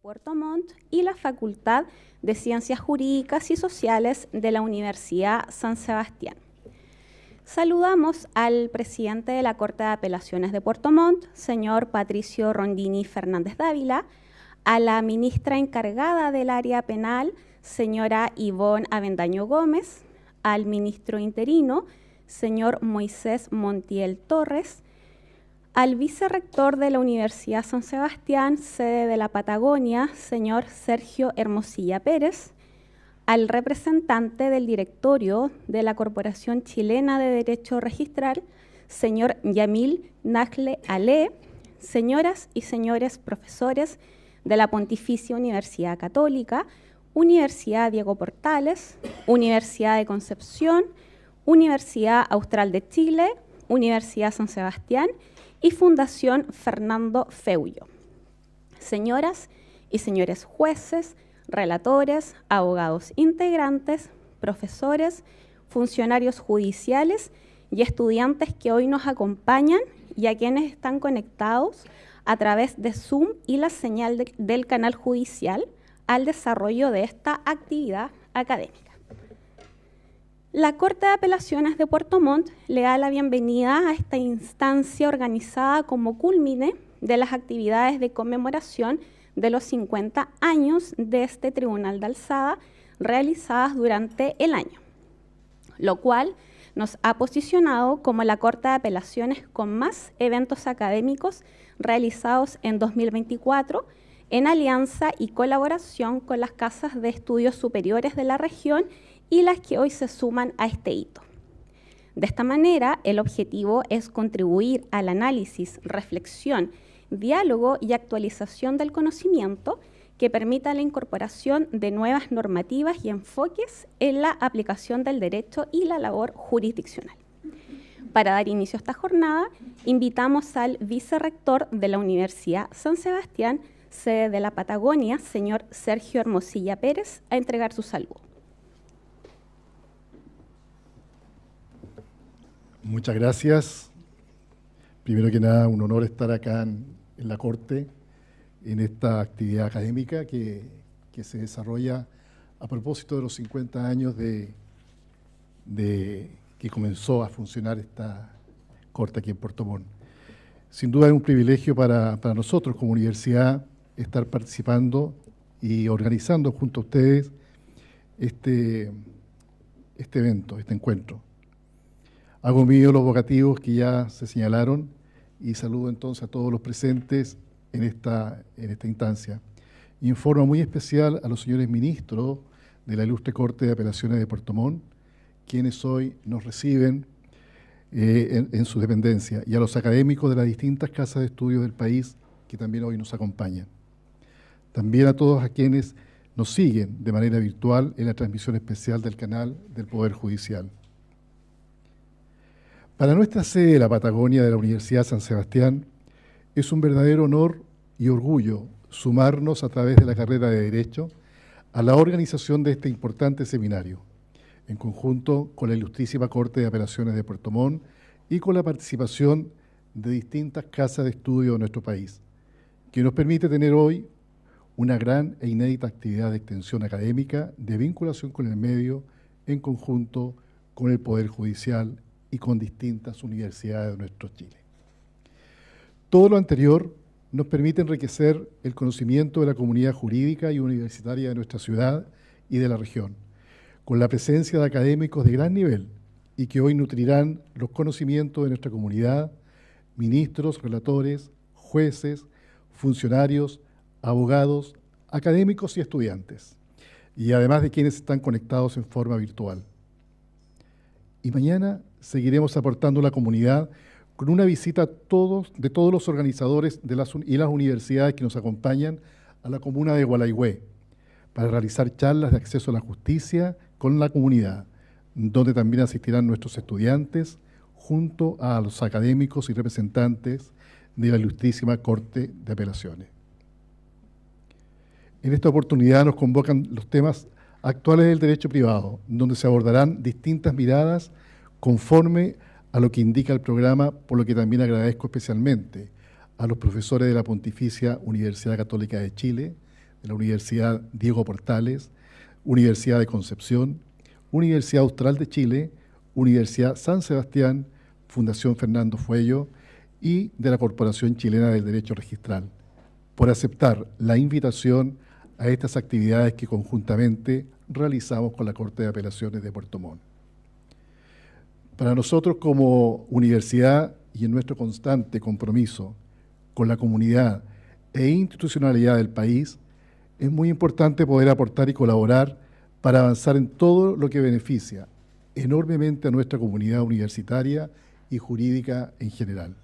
Puerto Montt y la Facultad de Ciencias Jurídicas y Sociales de la Universidad San Sebastián. Saludamos al presidente de la Corte de Apelaciones de Puerto Montt, señor Patricio Rondini Fernández Dávila, a la ministra encargada del área penal, señora Ivonne Avendaño Gómez, al ministro interino, señor Moisés Montiel Torres, al vicerrector de la Universidad San Sebastián, sede de la Patagonia, señor Sergio Hermosilla Pérez, al representante del directorio de la Corporación Chilena de Derecho Registral, señor Yamil Nagle Ale, señoras y señores profesores de la Pontificia Universidad Católica, Universidad Diego Portales, Universidad de Concepción, Universidad Austral de Chile, Universidad San Sebastián y Fundación Fernando Feullo. Señoras y señores jueces, relatores, abogados integrantes, profesores, funcionarios judiciales y estudiantes que hoy nos acompañan y a quienes están conectados a través de Zoom y la señal del canal judicial al desarrollo de esta actividad académica. La Corte de Apelaciones de Puerto Montt le da la bienvenida a esta instancia organizada como culmine de las actividades de conmemoración de los 50 años de este Tribunal de Alzada realizadas durante el año, lo cual nos ha posicionado como la Corte de Apelaciones con más eventos académicos realizados en 2024 en alianza y colaboración con las casas de estudios superiores de la región y las que hoy se suman a este hito. De esta manera, el objetivo es contribuir al análisis, reflexión, diálogo y actualización del conocimiento que permita la incorporación de nuevas normativas y enfoques en la aplicación del derecho y la labor jurisdiccional. Para dar inicio a esta jornada, invitamos al vicerrector de la Universidad San Sebastián, sede de la Patagonia, señor Sergio Hermosilla Pérez, a entregar su saludo. Muchas gracias. Primero que nada, un honor estar acá en la Corte, en esta actividad académica que se desarrolla a propósito de los 50 años de que comenzó a funcionar esta Corte aquí en Puerto Montt. Sin duda es un privilegio para nosotros como universidad estar participando y organizando junto a ustedes este evento, este encuentro. Hago mío los vocativos que ya se señalaron y saludo entonces a todos los presentes en esta instancia. Y en forma muy especial a los señores ministros de la Ilustre Corte de Apelaciones de Puerto Montt, quienes hoy nos reciben en su dependencia, y a los académicos de las distintas casas de estudios del país que también hoy nos acompañan. También a todos a quienes nos siguen de manera virtual en la transmisión especial del canal del Poder Judicial. Para nuestra sede de la Patagonia de la Universidad San Sebastián, es un verdadero honor y orgullo sumarnos a través de la carrera de Derecho a la organización de este importante seminario, en conjunto con la Ilustrísima Corte de Apelaciones de Puerto Montt y con la participación de distintas casas de estudio de nuestro país, que nos permite tener hoy una gran e inédita actividad de extensión académica de vinculación con el medio en conjunto con el Poder Judicial y con distintas universidades de nuestro Chile. Todo lo anterior nos permite enriquecer el conocimiento de la comunidad jurídica y universitaria de nuestra ciudad y de la región, con la presencia de académicos de gran nivel y que hoy nutrirán los conocimientos de nuestra comunidad, ministros, relatores, jueces, funcionarios, abogados, académicos y estudiantes, y además de quienes están conectados en forma virtual. Y mañana seguiremos aportando a la comunidad con una visita de todos los organizadores y las universidades que nos acompañan a la comuna de Gualaihue para realizar charlas de acceso a la justicia con la comunidad, donde también asistirán nuestros estudiantes junto a los académicos y representantes de la Ilustrísima Corte de Apelaciones. En esta oportunidad nos convocan los temas actuales del derecho privado, donde se abordarán distintas miradas conforme a lo que indica el programa, por lo que también agradezco especialmente a los profesores de la Pontificia Universidad Católica de Chile, de la Universidad Diego Portales, Universidad de Concepción, Universidad Austral de Chile, Universidad San Sebastián, Fundación Fernando Fuello y de la Corporación Chilena del Derecho Registral, por aceptar la invitación a estas actividades que conjuntamente realizamos con la Corte de Apelaciones de Puerto Montt. Para nosotros como universidad y en nuestro constante compromiso con la comunidad e institucionalidad del país, es muy importante poder aportar y colaborar para avanzar en todo lo que beneficia enormemente a nuestra comunidad universitaria y jurídica en general.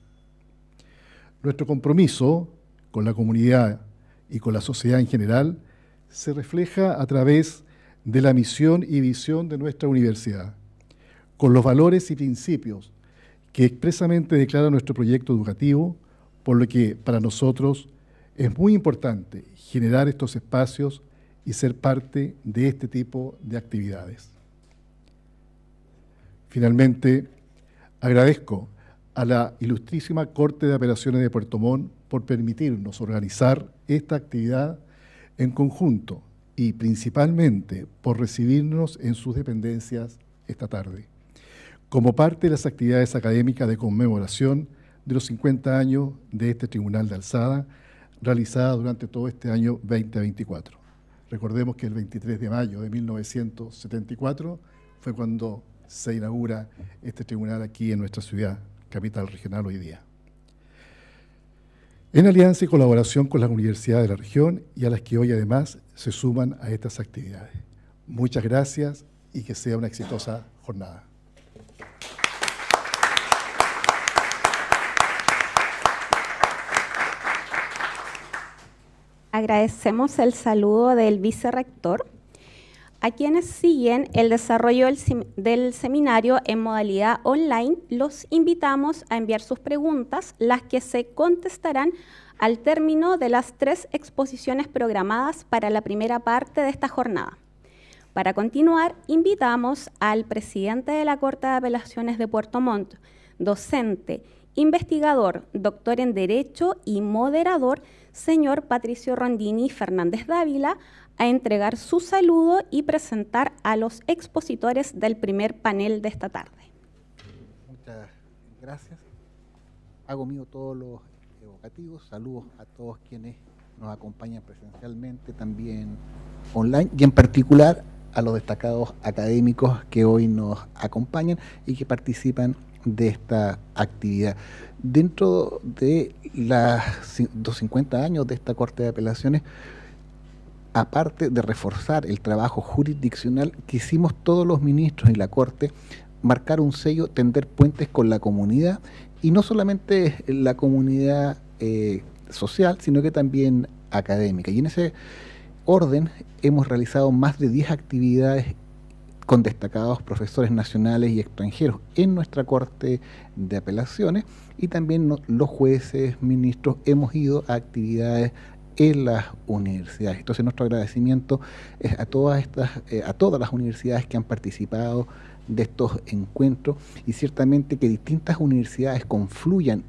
Nuestro compromiso con la comunidad y con la sociedad en general se refleja a través de la misión y visión de nuestra universidad, con los valores y principios que expresamente declara nuestro proyecto educativo, por lo que para nosotros es muy importante generar estos espacios y ser parte de este tipo de actividades. Finalmente, agradezco a la Ilustrísima Corte de Apelaciones de Puerto Montt por permitirnos organizar esta actividad en conjunto y principalmente por recibirnos en sus dependencias esta tarde, como parte de las actividades académicas de conmemoración de los 50 años de este Tribunal de Alzada, realizada durante todo este año 2024. Recordemos que el 23 de mayo de 1974 fue cuando se inaugura este tribunal aquí en nuestra ciudad, capital regional hoy día. En alianza y colaboración con las universidades de la región y a las que hoy además se suman a estas actividades. Muchas gracias y que sea una exitosa jornada. Agradecemos el saludo del vicerrector. A quienes siguen el desarrollo del seminario en modalidad online, los invitamos a enviar sus preguntas, las que se contestarán al término de las 3 exposiciones programadas para la primera parte de esta jornada. Para continuar, invitamos al presidente de la Corte de Apelaciones de Puerto Montt, docente, investigador, doctor en Derecho y moderador, señor Patricio Rondini Fernández Dávila, a entregar su saludo y presentar a los expositores del primer panel de esta tarde. Muchas gracias. Hago mío todos los evocativos. Saludos a todos quienes nos acompañan presencialmente, también online, y en particular a los destacados académicos que hoy nos acompañan y que participan de esta actividad. Dentro de los 50 años de esta Corte de Apelaciones, aparte de reforzar el trabajo jurisdiccional, quisimos todos los ministros y la Corte marcar un sello, tender puentes con la comunidad, y no solamente la comunidad social, sino que también académica. Y en ese orden hemos realizado más de 10 actividades con destacados profesores nacionales y extranjeros en nuestra Corte de Apelaciones, y también los jueces, ministros, hemos ido a actividades en las universidades. Entonces nuestro agradecimiento es a todas las universidades que han participado de estos encuentros, y ciertamente que distintas universidades confluyan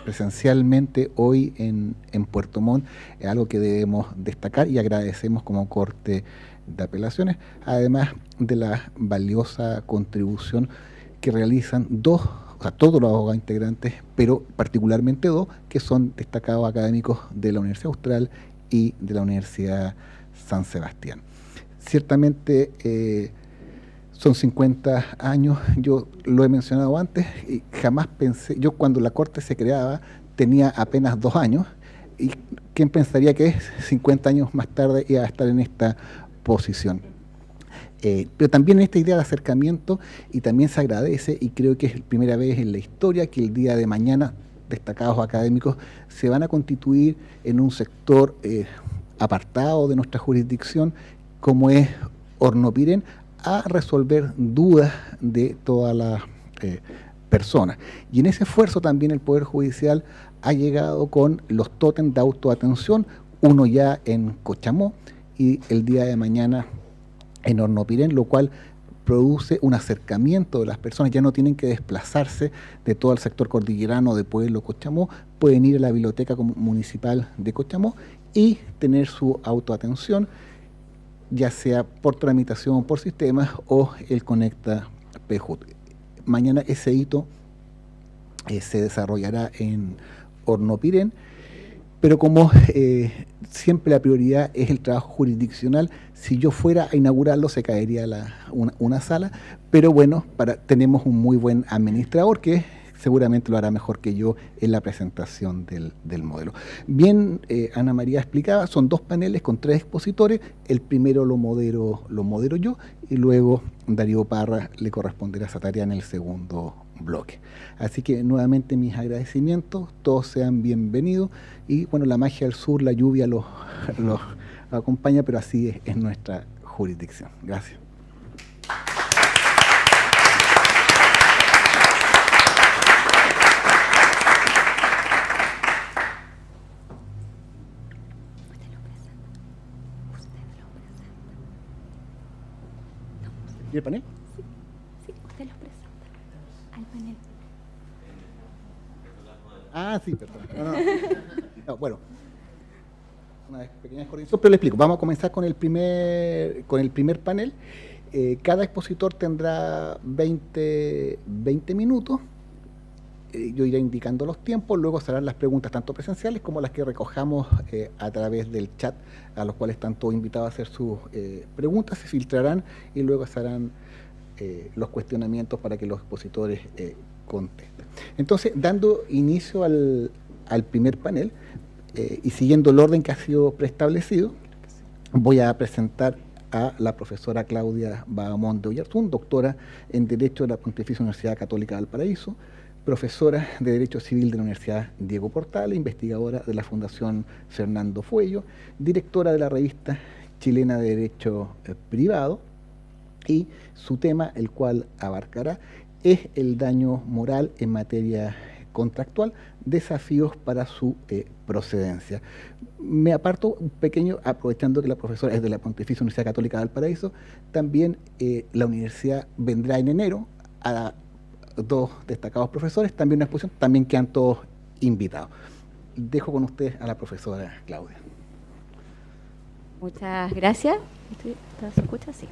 presencialmente hoy en Puerto Montt es algo que debemos destacar y agradecemos como Corte de Apelaciones, además de la valiosa contribución que realizan todos los abogados integrantes, pero particularmente 2 que son destacados académicos de la Universidad Austral y de la Universidad San Sebastián. Ciertamente son 50 años, yo lo he mencionado antes, y jamás pensé, yo cuando la Corte se creaba tenía apenas 2 años, y ¿quién pensaría que 50 años más tarde iba a estar en esta posición? Pero también esta idea de acercamiento, y también se agradece, y creo que es la primera vez en la historia que el día de mañana destacados académicos se van a constituir en un sector apartado de nuestra jurisdicción, como es Hornopiren, a resolver dudas de todas las personas. Y en ese esfuerzo también el Poder Judicial ha llegado con los tótems de autoatención, uno ya en Cochamó y el día de mañana en Hornopiren, lo cual produce un acercamiento de las personas, ya no tienen que desplazarse de todo el sector cordillerano de Pueblo Cochamó, pueden ir a la biblioteca municipal de Cochamó y tener su autoatención, ya sea por tramitación por sistemas o el Conecta PJUT. Mañana ese hito se desarrollará en Hornopirén, pero como siempre la prioridad es el trabajo jurisdiccional, si yo fuera a inaugurarlo se caería una sala, pero bueno, tenemos un muy buen administrador que seguramente lo hará mejor que yo en la presentación del modelo. Bien, Ana María explicaba, son 2 paneles con 3 expositores, el primero lo modero yo y luego Darío Parra le corresponderá esa tarea en el segundo bloque. Así que nuevamente mis agradecimientos, todos sean bienvenidos y bueno, la magia del sur, la lluvia los acompaña, pero así es nuestra jurisdicción. Gracias. ¿Y el panel? Sí, usted los presenta al panel. Ah, sí, perdón. No, bueno, una pequeña coordinación, pero le explico. Vamos a comenzar con el primer panel. Cada expositor tendrá 20 minutos. Yo iré indicando los tiempos, luego serán las preguntas tanto presenciales como las que recojamos a través del chat, a los cuales están todos invitados a hacer sus preguntas, se filtrarán y luego serán los cuestionamientos para que los expositores contesten. Entonces, dando inicio al primer panel y siguiendo el orden que ha sido preestablecido, voy a presentar a la profesora Claudia Bahamón de Oyarzún, doctora en Derecho de la Pontificia Universidad Católica de Valparaíso, profesora de Derecho Civil de la Universidad Diego Portales, investigadora de la Fundación Fernando Fuello, directora de la revista chilena de Derecho Privado, y su tema, el cual abarcará, es el daño moral en materia contractual, desafíos para su procedencia. Me aparto un pequeño, aprovechando que la profesora es de la Pontificia Universidad Católica de Valparaíso, también la universidad vendrá en enero a 2 destacados profesores, también una exposición, también quedan todos invitados. Dejo con usted a la profesora Claudia. Muchas gracias. ¿Se escucha? Sí.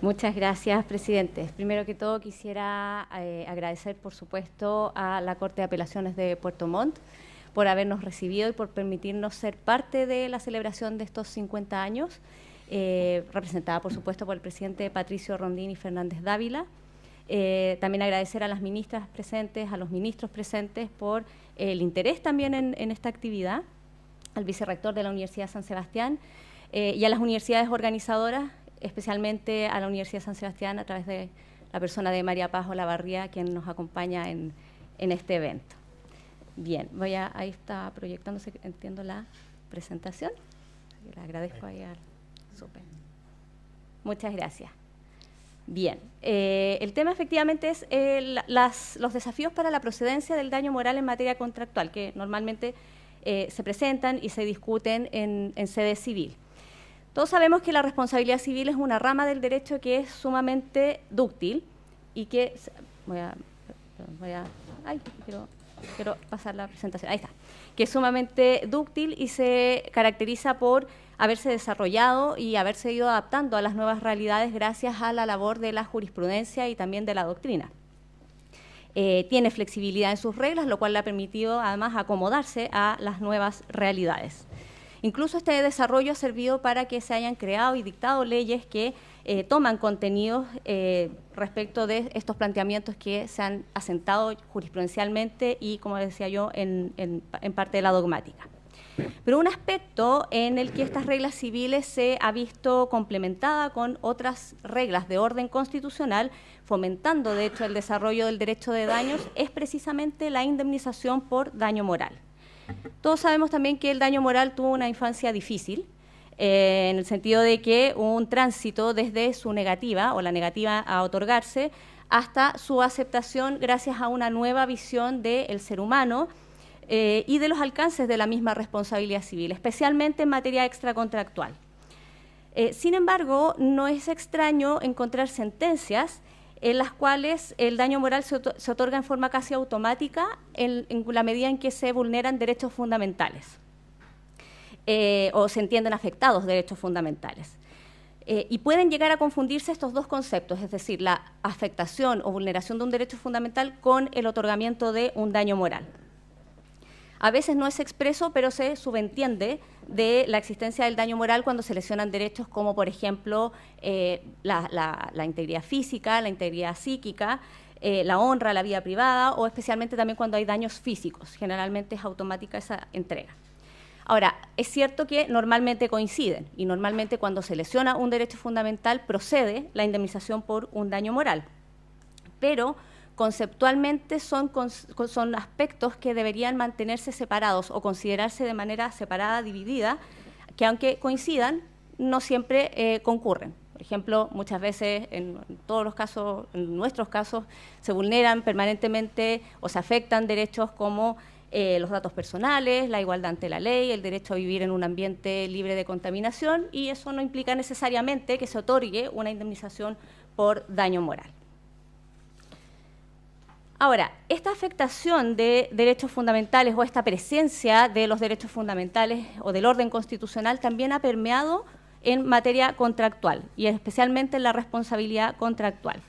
Muchas gracias, presidente. Primero que todo quisiera agradecer, por supuesto, a la Corte de Apelaciones de Puerto Montt por habernos recibido y por permitirnos ser parte de la celebración de estos 50 años, representada, por supuesto, por el presidente Patricio Rondini Fernández Dávila. También agradecer a las ministras presentes, a los ministros presentes por el interés también en esta actividad, al vicerrector de la Universidad San Sebastián y a las universidades organizadoras, especialmente a la Universidad San Sebastián a través de la persona de María Paz Olavarría, quien nos acompaña en este evento. Bien, ahí está proyectándose, entiendo, la presentación. Le agradezco ahí al súper. Muchas gracias. Bien, el tema efectivamente es los desafíos para la procedencia del daño moral en materia contractual, que normalmente se presentan y se discuten en sede civil. Todos sabemos que la responsabilidad civil es una rama del derecho que es sumamente dúctil y que... quiero pasar la presentación. Ahí está. Que es sumamente dúctil y se caracteriza por haberse desarrollado y haberse ido adaptando a las nuevas realidades gracias a la labor de la jurisprudencia y también de la doctrina. Tiene flexibilidad en sus reglas, lo cual le ha permitido además acomodarse a las nuevas realidades. Incluso este desarrollo ha servido para que se hayan creado y dictado leyes que toman contenidos respecto de estos planteamientos que se han asentado jurisprudencialmente y, como decía yo, en parte de la dogmática. Pero un aspecto en el que estas reglas civiles se ha visto complementada con otras reglas de orden constitucional, fomentando de hecho el desarrollo del derecho de daños, es precisamente la indemnización por daño moral. Todos sabemos también que el daño moral tuvo una infancia difícil, en el sentido de que hubo un tránsito desde su negativa o la negativa a otorgarse hasta su aceptación gracias a una nueva visión del ser humano y de los alcances de la misma responsabilidad civil, especialmente en materia extracontractual. Sin embargo, no es extraño encontrar sentencias en las cuales el daño moral se otorga en forma casi automática en la medida en que se vulneran derechos fundamentales o se entienden afectados derechos fundamentales. Y pueden llegar a confundirse estos dos conceptos, es decir, la afectación o vulneración de un derecho fundamental con el otorgamiento de un daño moral. A veces no es expreso, pero se subentiende de la existencia del daño moral cuando se lesionan derechos como, por ejemplo, la integridad física, la integridad psíquica, la honra, la vida privada, o especialmente también cuando hay daños físicos. Generalmente es automática esa entrega. Ahora, es cierto que normalmente coinciden, y normalmente cuando se lesiona un derecho fundamental procede la indemnización por un daño moral. Pero conceptualmente son aspectos que deberían mantenerse separados o considerarse de manera separada, dividida, que aunque coincidan, no siempre concurren. Por ejemplo, muchas veces, en todos los casos, en nuestros casos, se vulneran permanentemente o se afectan derechos como los datos personales, la igualdad ante la ley, el derecho a vivir en un ambiente libre de contaminación, y eso no implica necesariamente que se otorgue una indemnización por daño moral. Ahora, esta afectación de derechos fundamentales o esta presencia de los derechos fundamentales o del orden constitucional también ha permeado en materia contractual y especialmente en la responsabilidad contractual,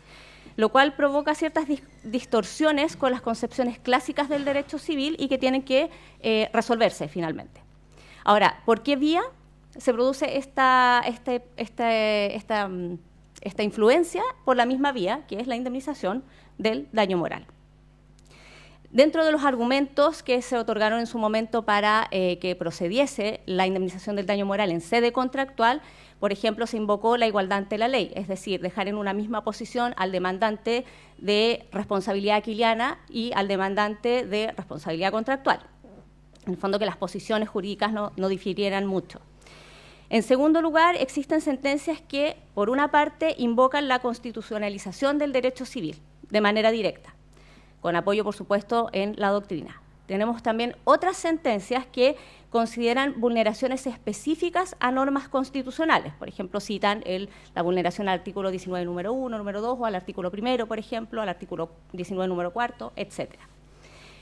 lo cual provoca ciertas distorsiones con las concepciones clásicas del derecho civil y que tienen que resolverse finalmente. Ahora, ¿por qué vía se produce esta influencia? Por la misma vía, que es la indemnización del daño moral. Dentro de los argumentos que se otorgaron en su momento para que procediese la indemnización del daño moral en sede contractual, por ejemplo, se invocó la igualdad ante la ley, es decir, dejar en una misma posición al demandante de responsabilidad aquiliana y al demandante de responsabilidad contractual. En el fondo, que las posiciones jurídicas no difirieran mucho. En segundo lugar, existen sentencias que, por una parte, invocan la constitucionalización del derecho civil de manera directa, con apoyo, por supuesto, en la doctrina. Tenemos también otras sentencias que consideran vulneraciones específicas a normas constitucionales. Por ejemplo, citan la vulneración al artículo 19, número 1, número 2, o al artículo 1, por ejemplo, al artículo 19, número 4, etc.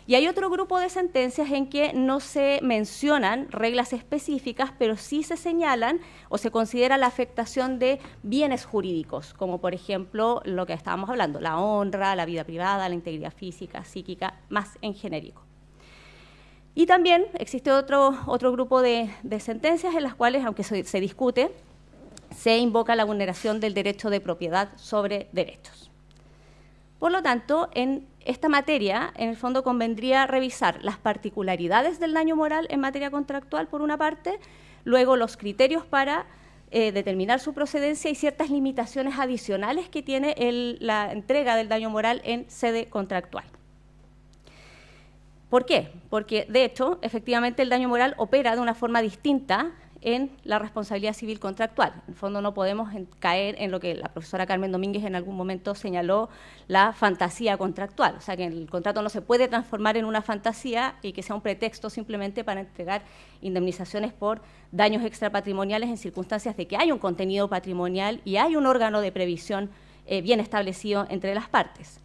Y hay otro grupo de sentencias en que no se mencionan reglas específicas, pero sí se señalan o se considera la afectación de bienes jurídicos, como por ejemplo lo que estábamos hablando, la honra, la vida privada, la integridad física, psíquica, más en genérico. Y también existe otro grupo de sentencias en las cuales, aunque se discute, se invoca la vulneración del derecho de propiedad sobre derechos. Por lo tanto, en esta materia, en el fondo, convendría revisar las particularidades del daño moral en materia contractual, por una parte, luego los criterios para determinar su procedencia y ciertas limitaciones adicionales que tiene la entrega del daño moral en sede contractual. ¿Por qué? Porque, de hecho, efectivamente el daño moral opera de una forma distinta en la responsabilidad civil contractual. En el fondo no podemos caer en lo que la profesora Carmen Domínguez en algún momento señaló, la fantasía contractual. O sea, que el contrato no se puede transformar en una fantasía y que sea un pretexto simplemente para entregar indemnizaciones por daños extrapatrimoniales en circunstancias de que hay un contenido patrimonial y hay un órgano de previsión bien establecido entre las partes.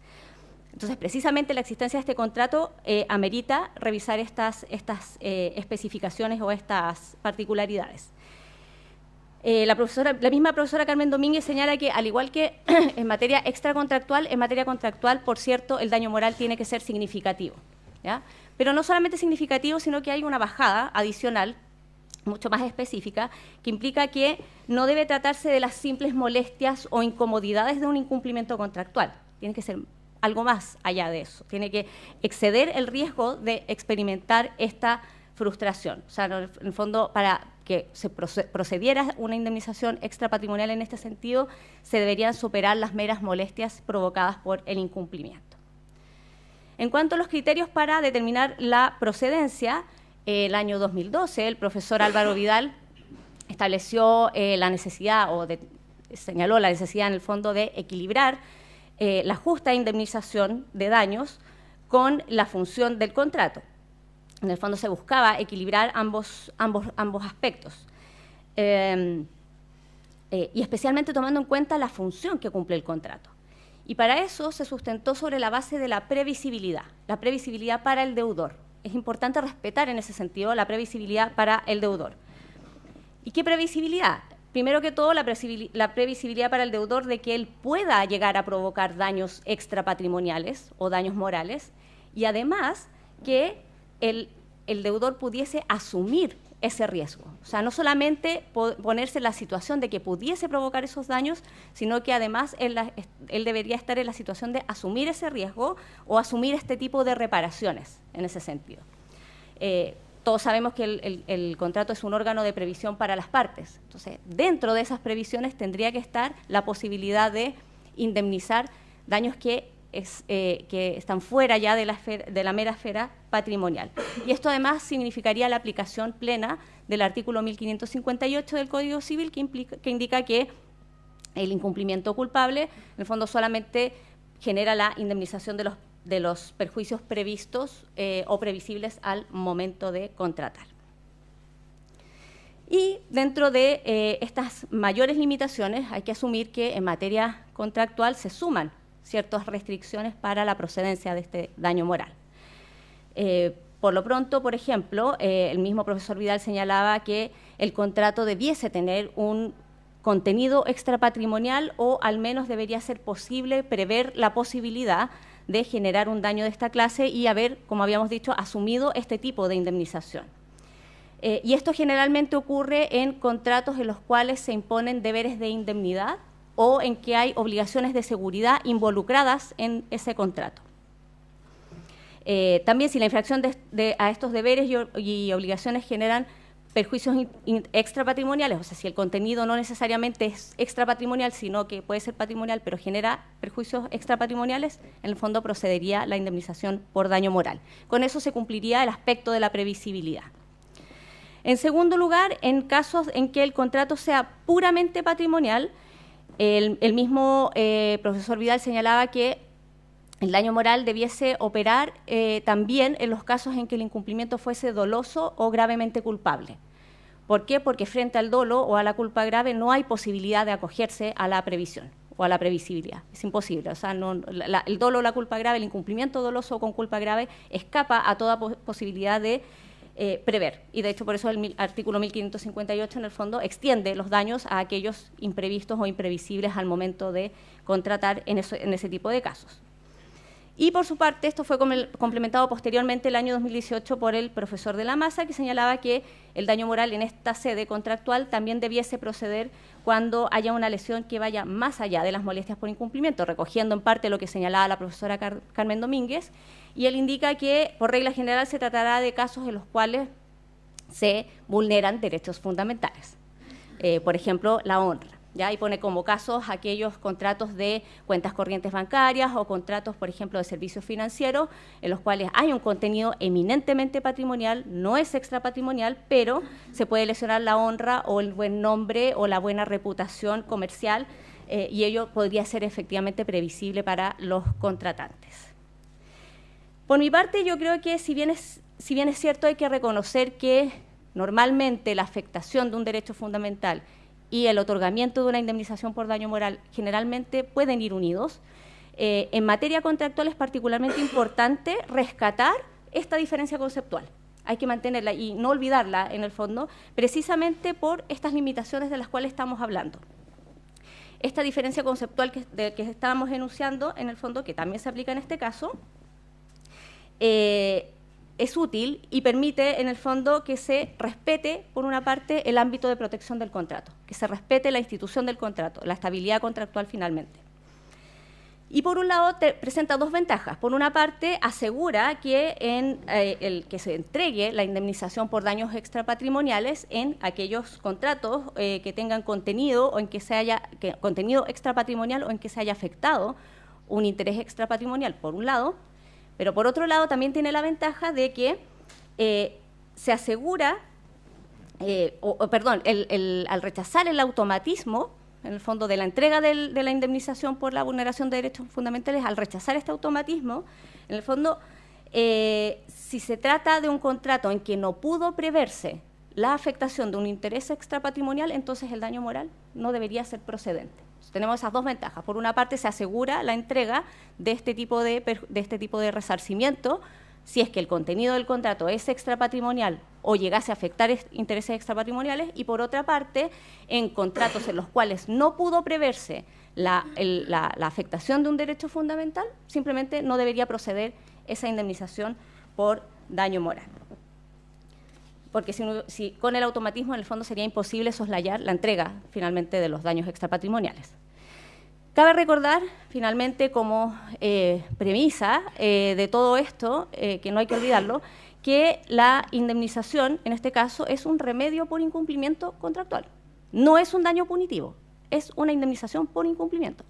Entonces, precisamente la existencia de este contrato amerita revisar estas especificaciones o estas particularidades. La misma profesora Carmen Domínguez señala que, al igual que en materia extracontractual, en materia contractual, por cierto, el daño moral tiene que ser significativo, ¿ya? Pero no solamente significativo, sino que hay una bajada adicional, mucho más específica, que implica que no debe tratarse de las simples molestias o incomodidades de un incumplimiento contractual. Tiene que ser algo más allá de eso. Tiene que exceder el riesgo de experimentar esta frustración. O sea, en el fondo, para que se procediera una indemnización extrapatrimonial en este sentido, se deberían superar las meras molestias provocadas por el incumplimiento. En cuanto a los criterios para determinar la procedencia, el año 2012, el profesor Álvaro Vidal estableció la necesidad, señaló la necesidad en el fondo de equilibrar la justa indemnización de daños con la función del contrato. En el fondo se buscaba equilibrar ambos aspectos. y especialmente tomando en cuenta la función que cumple el contrato. Y para eso se sustentó sobre la base de la previsibilidad para el deudor. Es importante respetar en ese sentido la previsibilidad para el deudor. ¿Y qué previsibilidad? Primero que todo, la previsibilidad para el deudor de que él pueda llegar a provocar daños extrapatrimoniales o daños morales, y además que el deudor pudiese asumir ese riesgo. O sea, no solamente ponerse en la situación de que pudiese provocar esos daños, sino que además él debería estar en la situación de asumir ese riesgo o asumir este tipo de reparaciones en ese sentido. Todos sabemos que el contrato es un órgano de previsión para las partes. Entonces, dentro de esas previsiones tendría que estar la posibilidad de indemnizar daños que están fuera ya de la mera esfera patrimonial. Y esto además significaría la aplicación plena del artículo 1558 del Código Civil, que indica que el incumplimiento culpable, en el fondo, solamente genera la indemnización de los perjuicios previstos o previsibles al momento de contratar. Y dentro de estas mayores limitaciones hay que asumir que en materia contractual se suman ciertas restricciones para la procedencia de este daño moral. Por lo pronto, por ejemplo, el mismo profesor Vidal señalaba que el contrato debiese tener un contenido extrapatrimonial, o al menos debería ser posible prever la posibilidad de generar un daño de esta clase y haber, como habíamos dicho, asumido este tipo de indemnización. Y esto generalmente ocurre en contratos en los cuales se imponen deberes de indemnidad o en que hay obligaciones de seguridad involucradas en ese contrato. También, si la infracción a estos deberes y obligaciones generan perjuicios extrapatrimoniales, o sea, si el contenido no necesariamente es extrapatrimonial, sino que puede ser patrimonial, pero genera perjuicios extrapatrimoniales, en el fondo procedería la indemnización por daño moral. Con eso se cumpliría el aspecto de la previsibilidad. En segundo lugar, en casos en que el contrato sea puramente patrimonial, el mismo profesor Vidal señalaba que el daño moral debiese operar también en los casos en que el incumplimiento fuese doloso o gravemente culpable. ¿Por qué? Porque frente al dolo o a la culpa grave no hay posibilidad de acogerse a la previsión o a la previsibilidad. Es imposible. O sea, el dolo o la culpa grave, el incumplimiento doloso o con culpa grave, escapa a toda posibilidad de prever. Y de hecho, por eso el artículo 1558 en el fondo extiende los daños a aquellos imprevistos o imprevisibles al momento de contratar en ese tipo de casos. Y por su parte, esto fue complementado posteriormente el año 2018 por el profesor de la Masa, que señalaba que el daño moral en esta sede contractual también debiese proceder cuando haya una lesión que vaya más allá de las molestias por incumplimiento, recogiendo en parte lo que señalaba la profesora Carmen Domínguez, y él indica que, por regla general, se tratará de casos en los cuales se vulneran derechos fundamentales. Por ejemplo, la honra. ¿Ya? Y pone como casos aquellos contratos de cuentas corrientes bancarias o contratos, por ejemplo, de servicios financieros, en los cuales hay un contenido eminentemente patrimonial, no es extrapatrimonial, pero se puede lesionar la honra o el buen nombre o la buena reputación comercial, y ello podría ser efectivamente previsible para los contratantes. Por mi parte, yo creo que si bien es cierto, hay que reconocer que normalmente la afectación de un derecho fundamental y el otorgamiento de una indemnización por daño moral generalmente pueden ir unidos. En materia contractual es particularmente importante rescatar esta diferencia conceptual. Hay que mantenerla y no olvidarla, en el fondo, precisamente por estas limitaciones de las cuales estamos hablando. Esta diferencia conceptual que estábamos enunciando, en el fondo, que también se aplica en este caso, es útil y permite, en el fondo, que se respete, por una parte, el ámbito de protección del contrato, que se respete la institución del contrato, la estabilidad contractual finalmente. Y por un lado, presenta dos ventajas. Por una parte, asegura que, que se entregue la indemnización por daños extrapatrimoniales en aquellos contratos que tengan contenido o en que contenido extrapatrimonial o en que se haya afectado un interés extrapatrimonial, por un lado. Pero por otro lado también tiene la ventaja de que se asegura, al rechazar el automatismo, en el fondo, de la entrega de la indemnización por la vulneración de derechos fundamentales, al rechazar este automatismo, en el fondo, si se trata de un contrato en que no pudo preverse la afectación de un interés extrapatrimonial, entonces el daño moral no debería ser procedente. Entonces, tenemos esas dos ventajas. Por una parte, se asegura la entrega de este tipo de resarcimiento si es que el contenido del contrato es extrapatrimonial o llegase a afectar intereses extrapatrimoniales, y por otra parte, en contratos en los cuales no pudo preverse la afectación de un derecho fundamental, simplemente no debería proceder esa indemnización por daño moral. Porque si con el automatismo, en el fondo, sería imposible soslayar la entrega, finalmente, de los daños extrapatrimoniales. Cabe recordar, finalmente, como premisa de todo esto, que no hay que olvidarlo, que la indemnización, en este caso, es un remedio por incumplimiento contractual. No es un daño punitivo, es una indemnización por incumplimiento.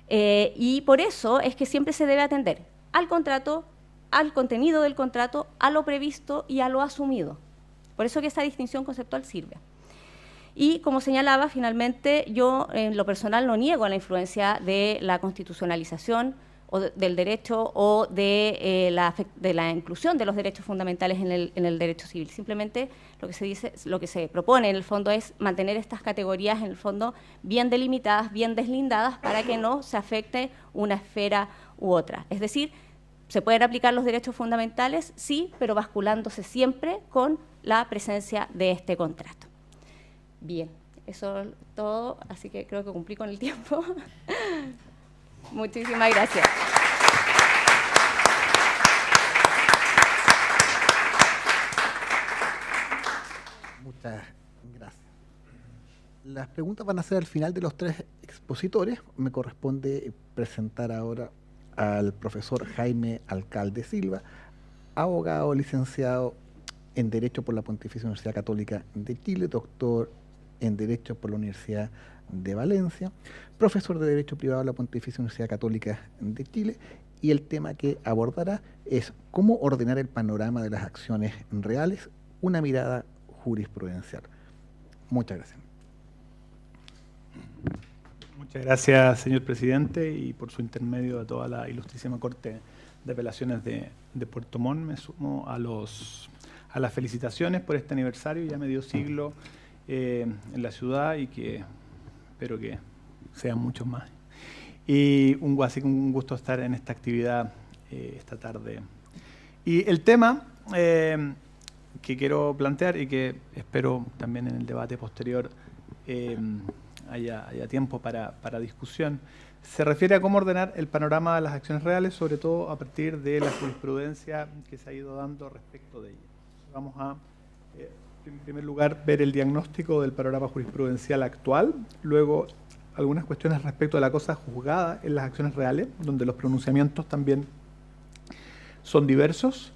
Y por eso es que siempre se debe atender al contrato, al contenido del contrato, a lo previsto y a lo asumido. Por eso que esa distinción conceptual sirve. Y como señalaba, finalmente, yo en lo personal no niego a la influencia de la constitucionalización o del derecho o de la inclusión de los derechos fundamentales en el derecho civil. Simplemente lo que se propone en el fondo es mantener estas categorías en el fondo bien delimitadas, bien deslindadas, para que no se afecte una esfera u otra. Es decir, ¿se pueden aplicar los derechos fundamentales? Sí, pero basculándose siempre con la presencia de este contrato. Bien, eso es todo, así que creo que cumplí con el tiempo. Muchísimas gracias. Muchas gracias. Las preguntas van a ser al final de los tres expositores. Me corresponde presentar ahora al profesor Jaime Alcalde Silva, abogado licenciado en Derecho por la Pontificia Universidad Católica de Chile, doctor en Derecho por la Universidad de Valencia, profesor de Derecho Privado de la Pontificia Universidad Católica de Chile, y el tema que abordará es cómo ordenar el panorama de las acciones reales, una mirada jurisprudencial. Muchas gracias. Muchas gracias, señor presidente, y por su intermedio a toda la ilustrísima Corte de Apelaciones de Puerto Montt. Me sumo a las felicitaciones por este aniversario, ya medio siglo en la ciudad, y que espero que sean muchos más. Y así que un gusto estar en esta actividad esta tarde. Y el tema que quiero plantear, y que espero también en el debate posterior haya tiempo para discusión, se refiere a cómo ordenar el panorama de las acciones reales, sobre todo a partir de la jurisprudencia que se ha ido dando respecto de ellas. Vamos a, en primer lugar, ver el diagnóstico del panorama jurisprudencial actual, luego algunas cuestiones respecto a la cosa juzgada en las acciones reales, donde los pronunciamientos también son diversos,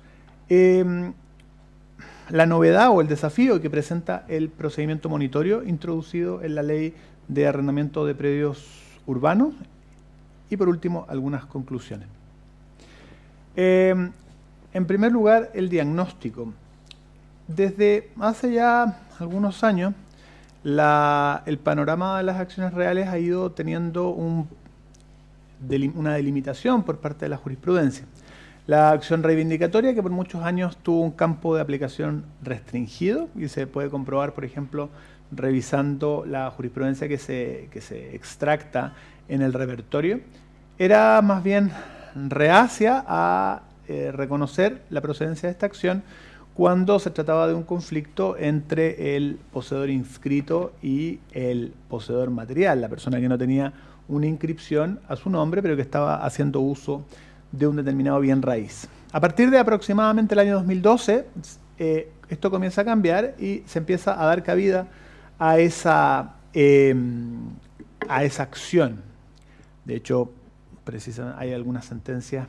la novedad o el desafío que presenta el procedimiento monitorio introducido en la Ley de Arrendamiento de Predios Urbanos, y por último algunas conclusiones. En primer lugar, el diagnóstico. Desde hace ya algunos años, el panorama de las acciones reales ha ido teniendo una delimitación por parte de la jurisprudencia. La acción reivindicatoria, que por muchos años tuvo un campo de aplicación restringido, y se puede comprobar, por ejemplo, revisando la jurisprudencia que se extracta en el repertorio, era más bien reacia a reconocer la procedencia de esta acción cuando se trataba de un conflicto entre el poseedor inscrito y el poseedor material, la persona que no tenía una inscripción a su nombre, pero que estaba haciendo uso de un determinado bien raíz. A partir de aproximadamente el año 2012, esto comienza a cambiar y se empieza a dar cabida a esa acción. De hecho, hay algunas sentencias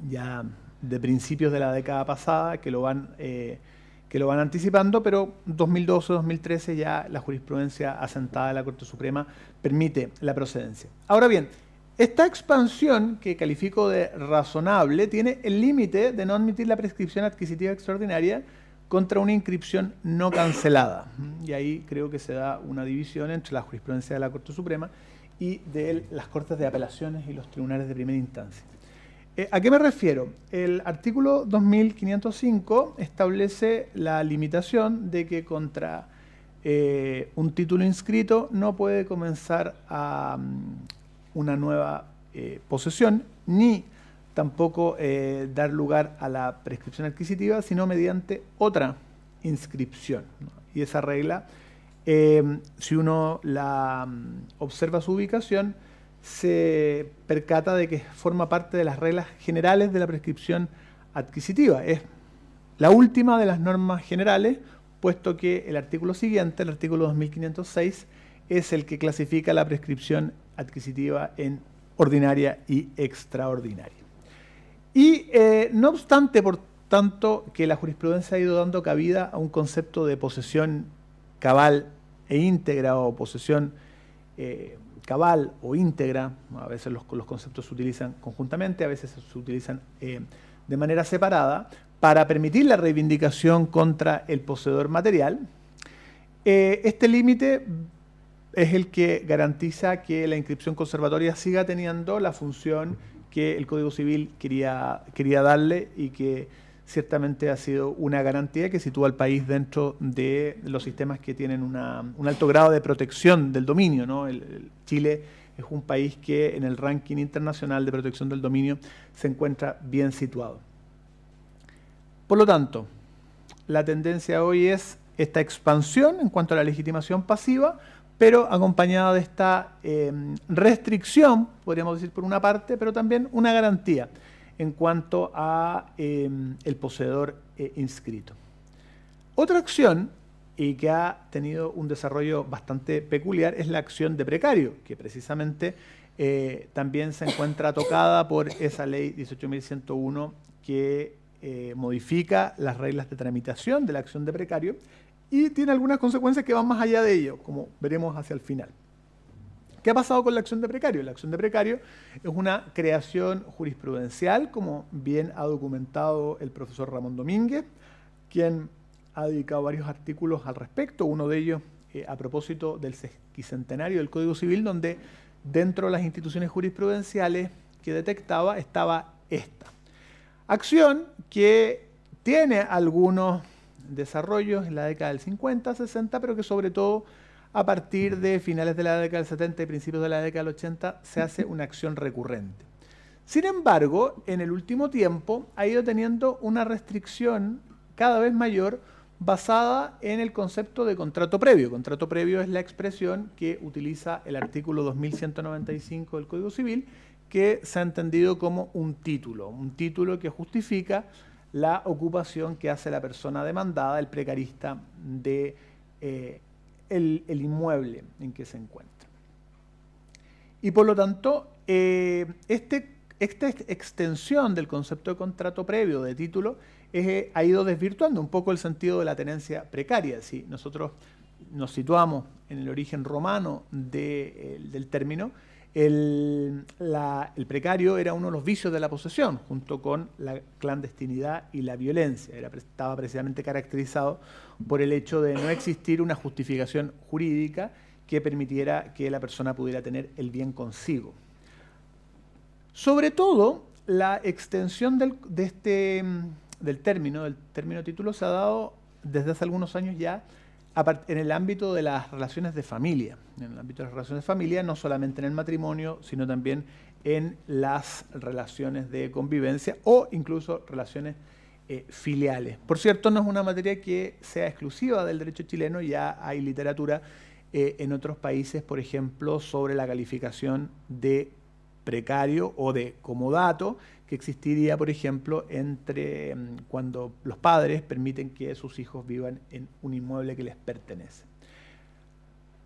ya de principios de la década pasada que lo van anticipando, pero 2012-2013 ya la jurisprudencia asentada de la Corte Suprema permite la procedencia. Ahora bien, esta expansión, que califico de razonable, tiene el límite de no admitir la prescripción adquisitiva extraordinaria contra una inscripción no cancelada. Y ahí creo que se da una división entre la jurisprudencia de la Corte Suprema y de las Cortes de Apelaciones y los tribunales de primera instancia. ¿A qué me refiero? El artículo 2505 establece la limitación de que contra un título inscrito no puede comenzar a una nueva posesión, ni tampoco dar lugar a la prescripción adquisitiva, sino mediante otra inscripción, ¿no? Y esa regla, si uno la observa su ubicación, se percata de que forma parte de las reglas generales de la prescripción adquisitiva. Es la última de las normas generales, puesto que el artículo siguiente, el artículo 2506, es el que clasifica la prescripción adquisitiva en ordinaria y extraordinaria. Y no obstante, por tanto, que la jurisprudencia ha ido dando cabida a un concepto de posesión cabal e íntegra, o posesión cabal o íntegra, a veces los conceptos se utilizan conjuntamente, a veces se utilizan de manera separada, para permitir la reivindicación contra el poseedor material. Este límite es el que garantiza que la inscripción conservatoria siga teniendo la función que el Código Civil quería darle, y que ciertamente ha sido una garantía que sitúa al país dentro de los sistemas que tienen un alto grado de protección del dominio, ¿no? Chile es un país que en el ranking internacional de protección del dominio se encuentra bien situado. Por lo tanto, la tendencia hoy es esta expansión en cuanto a la legitimación pasiva, pero acompañada de esta restricción, podríamos decir por una parte, pero también una garantía en cuanto a el poseedor inscrito. Otra acción, y que ha tenido un desarrollo bastante peculiar, es la acción de precario, que precisamente también se encuentra tocada por esa ley 18.101 que modifica las reglas de tramitación de la acción de precario, y tiene algunas consecuencias que van más allá de ello, como veremos hacia el final. ¿Qué ha pasado con la acción de precario? La acción de precario es una creación jurisprudencial, como bien ha documentado el profesor Ramón Domínguez, quien ha dedicado varios artículos al respecto, uno de ellos a propósito del sesquicentenario del Código Civil, donde dentro de las instituciones jurisprudenciales que detectaba estaba esta acción, que tiene algunos desarrollos en la década del 50, 60, pero que sobre todo a partir de finales de la década del 70 y principios de la década del 80 se hace una acción recurrente. Sin embargo, en el último tiempo ha ido teniendo una restricción cada vez mayor basada en el concepto de contrato previo. Contrato previo es la expresión que utiliza el artículo 2195 del Código Civil, que se ha entendido como un título que justifica la ocupación que hace la persona demandada, el precarista, de el inmueble en que se encuentra. Y por lo tanto, esta extensión del concepto de contrato previo, de título, ha ido desvirtuando un poco el sentido de la tenencia precaria. Si nosotros nos situamos en el origen romano del término, el precario era uno de los vicios de la posesión, junto con la clandestinidad y la violencia. Estaba precisamente caracterizado por el hecho de no existir una justificación jurídica que permitiera que la persona pudiera tener el bien consigo. Sobre todo, la extensión del término título se ha dado desde hace algunos años ya en el ámbito de las relaciones de familia. En el ámbito de las relaciones de familia, no solamente en el matrimonio, sino también en las relaciones de convivencia o incluso relaciones filiales. Por cierto, no es una materia que sea exclusiva del derecho chileno, ya hay literatura en otros países, por ejemplo, sobre la calificación de precario o de comodato que existiría, por ejemplo, entre cuando los padres permiten que sus hijos vivan en un inmueble que les pertenece.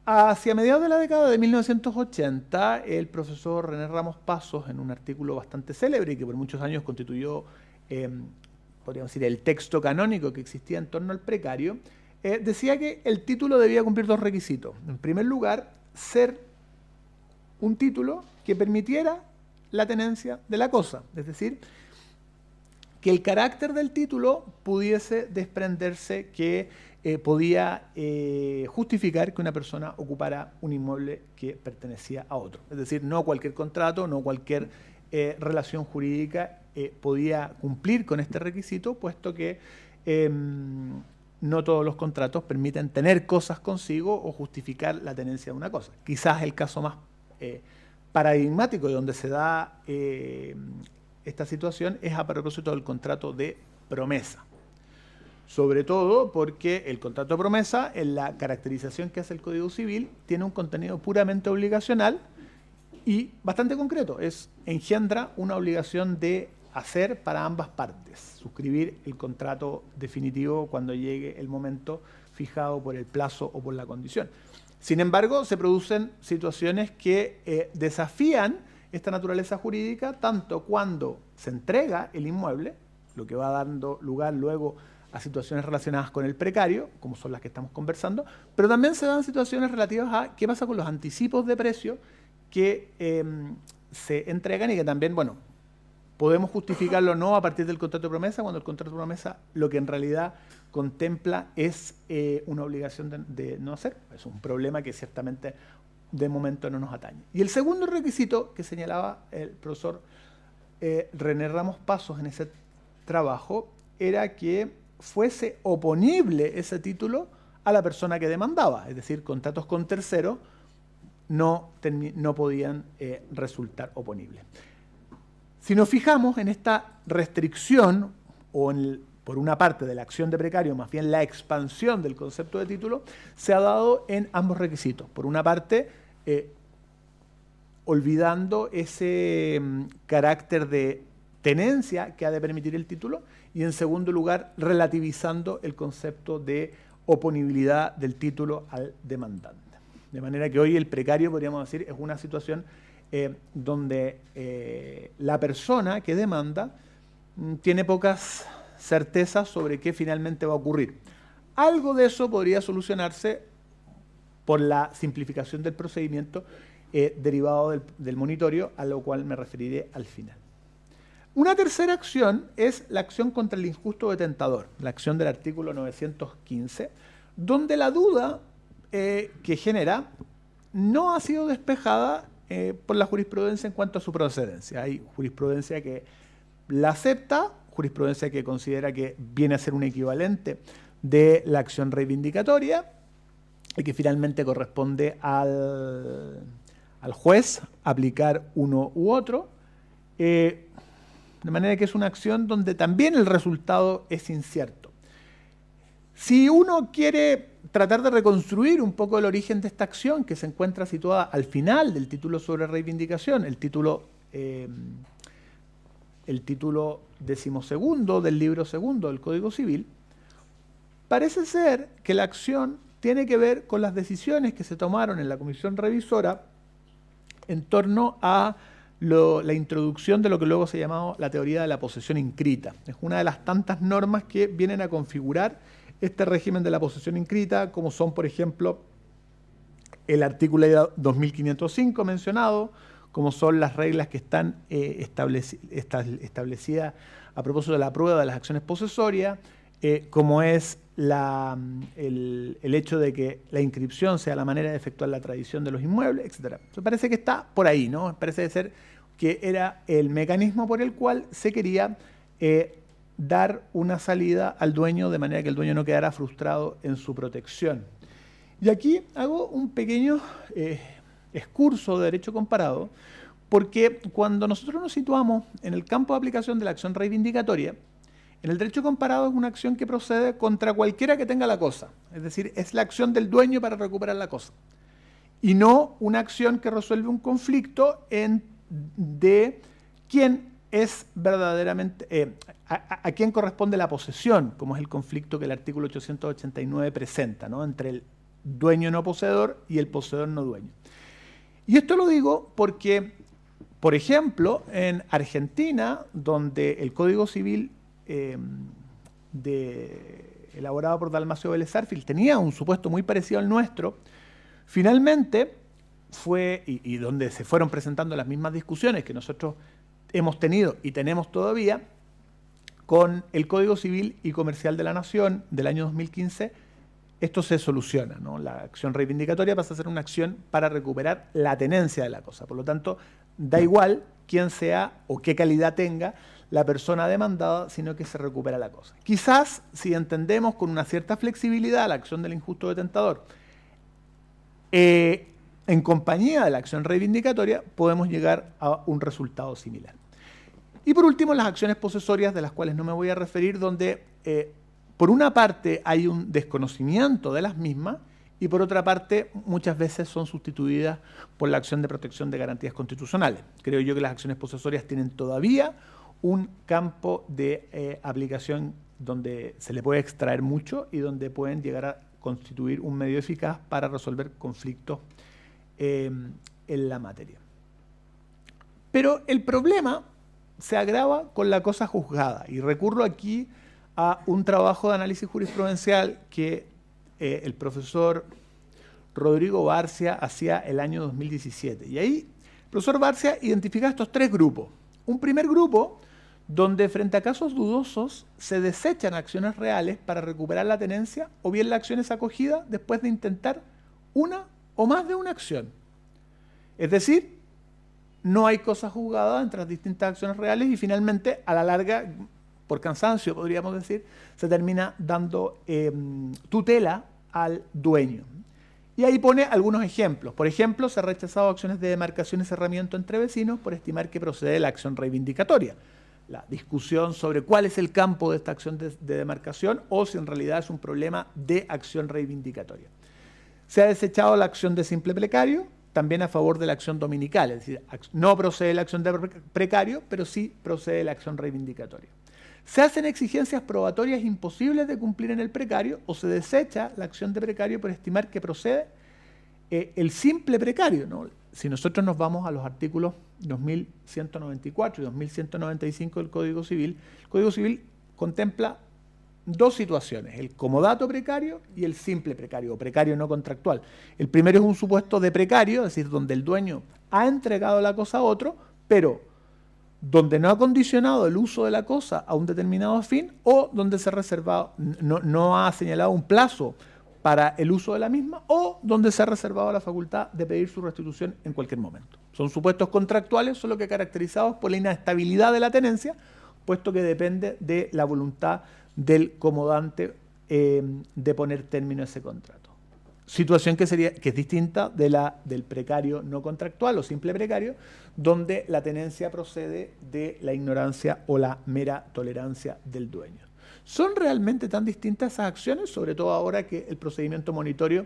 Hacia mediados de la década de 1980, el profesor René Ramos Pasos, en un artículo bastante célebre y que por muchos años constituyó, podríamos decir, el texto canónico que existía en torno al precario, decía que el título debía cumplir dos requisitos. En primer lugar, ser un título que permitiera la tenencia de la cosa, es decir, que el carácter del título pudiese desprenderse que podía justificar que una persona ocupara un inmueble que pertenecía a otro. Es decir, no cualquier contrato, no cualquier relación jurídica podía cumplir con este requisito, puesto que no todos los contratos permiten tener cosas consigo o justificar la tenencia de una cosa. Quizás el caso más paradigmático y donde se da esta situación es a propósito del contrato de promesa. Sobre todo porque el contrato de promesa, en la caracterización que hace el Código Civil, tiene un contenido puramente obligacional y bastante concreto. Engendra una obligación de hacer para ambas partes, suscribir el contrato definitivo cuando llegue el momento fijado por el plazo o por la condición. Sin embargo, se producen situaciones que desafían esta naturaleza jurídica, tanto cuando se entrega el inmueble, lo que va dando lugar luego a situaciones relacionadas con el precario, como son las que estamos conversando, pero también se dan situaciones relativas a qué pasa con los anticipos de precio que se entregan y que también, bueno, podemos justificarlo o no a partir del contrato de promesa, cuando el contrato de promesa lo que en realidad contempla es una obligación de no hacer. Es un problema que ciertamente de momento no nos atañe. Y el segundo requisito que señalaba el profesor René Ramos Pasos en ese trabajo era que fuese oponible ese título a la persona que demandaba, es decir, contratos con terceros no podían resultar oponibles. Si nos fijamos en esta restricción, o por una parte de la acción de precario, más bien la expansión del concepto de título, se ha dado en ambos requisitos. Por una parte, olvidando ese carácter de tenencia que ha de permitir el título, y en segundo lugar, relativizando el concepto de oponibilidad del título al demandante. De manera que hoy el precario, podríamos decir, es una situación donde la persona que demanda tiene pocas certezas sobre qué finalmente va a ocurrir. Algo de eso podría solucionarse por la simplificación del procedimiento derivado del monitorio, a lo cual me referiré al final. Una tercera acción es la acción contra el injusto detentador, la acción del artículo 915, donde la duda que genera no ha sido despejada por la jurisprudencia en cuanto a su procedencia. Hay jurisprudencia que la acepta, jurisprudencia que considera que viene a ser un equivalente de la acción reivindicatoria y que finalmente corresponde al juez aplicar uno u otro, de manera que es una acción donde también el resultado es incierto. Si uno quiere tratar de reconstruir un poco el origen de esta acción, que se encuentra situada al final del título sobre reivindicación, el título 12º del libro segundo del Código Civil, parece ser que la acción tiene que ver con las decisiones que se tomaron en la comisión revisora en torno a la introducción de lo que luego se llamaba la teoría de la posesión inscrita. Es una de las tantas normas que vienen a configurar este régimen de la posesión inscrita, como son, por ejemplo, el artículo 2505 mencionado, como son las reglas que están establecidas a propósito de la prueba de las acciones posesorias, como es el hecho de que la inscripción sea la manera de efectuar la tradición de los inmuebles, etc. Entonces parece que está por ahí, ¿no? Parece ser que era el mecanismo por el cual se quería dar una salida al dueño de manera que el dueño no quedara frustrado en su protección. Y aquí hago un pequeño excurso de derecho comparado, porque cuando nosotros nos situamos en el campo de aplicación de la acción reivindicatoria, en el derecho comparado es una acción que procede contra cualquiera que tenga la cosa, es decir, es la acción del dueño para recuperar la cosa, y no una acción que resuelve un conflicto de quién es verdaderamente, a quién corresponde la posesión, como es el conflicto que el artículo 889 presenta, ¿no? Entre el dueño no poseedor y el poseedor no dueño. Y esto lo digo porque, por ejemplo, en Argentina, donde el Código Civil elaborado por Dalmacio Vélez Arfield tenía un supuesto muy parecido al nuestro, finalmente fue, y donde se fueron presentando las mismas discusiones que nosotros hemos tenido y tenemos todavía, con el Código Civil y Comercial de la Nación del año 2015, esto se soluciona, ¿no? La acción reivindicatoria pasa a ser una acción para recuperar la tenencia de la cosa. Por lo tanto, da igual quién sea o qué calidad tenga la persona demandada, sino que se recupera la cosa. Quizás, si entendemos con una cierta flexibilidad la acción del injusto detentador, en compañía de la acción reivindicatoria, podemos llegar a un resultado similar. Y por último, las acciones posesorias, de las cuales no me voy a referir, donde por una parte hay un desconocimiento de las mismas y por otra parte muchas veces son sustituidas por la acción de protección de garantías constitucionales. Creo yo que las acciones posesorias tienen todavía un campo de aplicación donde se le puede extraer mucho y donde pueden llegar a constituir un medio eficaz para resolver conflictos en la materia. Pero el problema se agrava con la cosa juzgada, y recurro aquí a un trabajo de análisis jurisprudencial que el profesor Rodrigo Barcia hacía el año 2017. Y ahí el profesor Barcia identifica estos tres grupos. Un primer grupo donde frente a casos dudosos se desechan acciones reales para recuperar la tenencia, o bien la acción es acogida después de intentar una o más de una acción. Es decir, no hay cosa juzgada entre las distintas acciones reales y finalmente, a la larga, por cansancio podríamos decir, se termina dando tutela al dueño. Y ahí pone algunos ejemplos. Por ejemplo, se han rechazado acciones de demarcación y cerramiento entre vecinos por estimar que procede la acción reivindicatoria. La discusión sobre cuál es el campo de esta acción de demarcación o si en realidad es un problema de acción reivindicatoria. Se ha desechado la acción de simple precario, también a favor de la acción dominical, es decir, no procede la acción de precario, pero sí procede la acción reivindicatoria. Se hacen exigencias probatorias imposibles de cumplir en el precario o se desecha la acción de precario por estimar que procede el simple precario, ¿no? Si nosotros nos vamos a los artículos 2194 y 2195 del Código Civil, el Código Civil contempla dos situaciones, el comodato precario y el simple precario, o precario no contractual. El primero es un supuesto de precario, es decir, donde el dueño ha entregado la cosa a otro, pero donde no ha condicionado el uso de la cosa a un determinado fin o donde se ha reservado, no ha señalado un plazo para el uso de la misma o donde se ha reservado la facultad de pedir su restitución en cualquier momento. Son supuestos contractuales, solo que caracterizados por la inestabilidad de la tenencia, puesto que depende de la voluntad del comodante de poner término a ese contrato. Situación que es distinta de la del precario no contractual o simple precario, donde la tenencia procede de la ignorancia o la mera tolerancia del dueño. ¿Son realmente tan distintas esas acciones? Sobre todo ahora que el procedimiento monitorio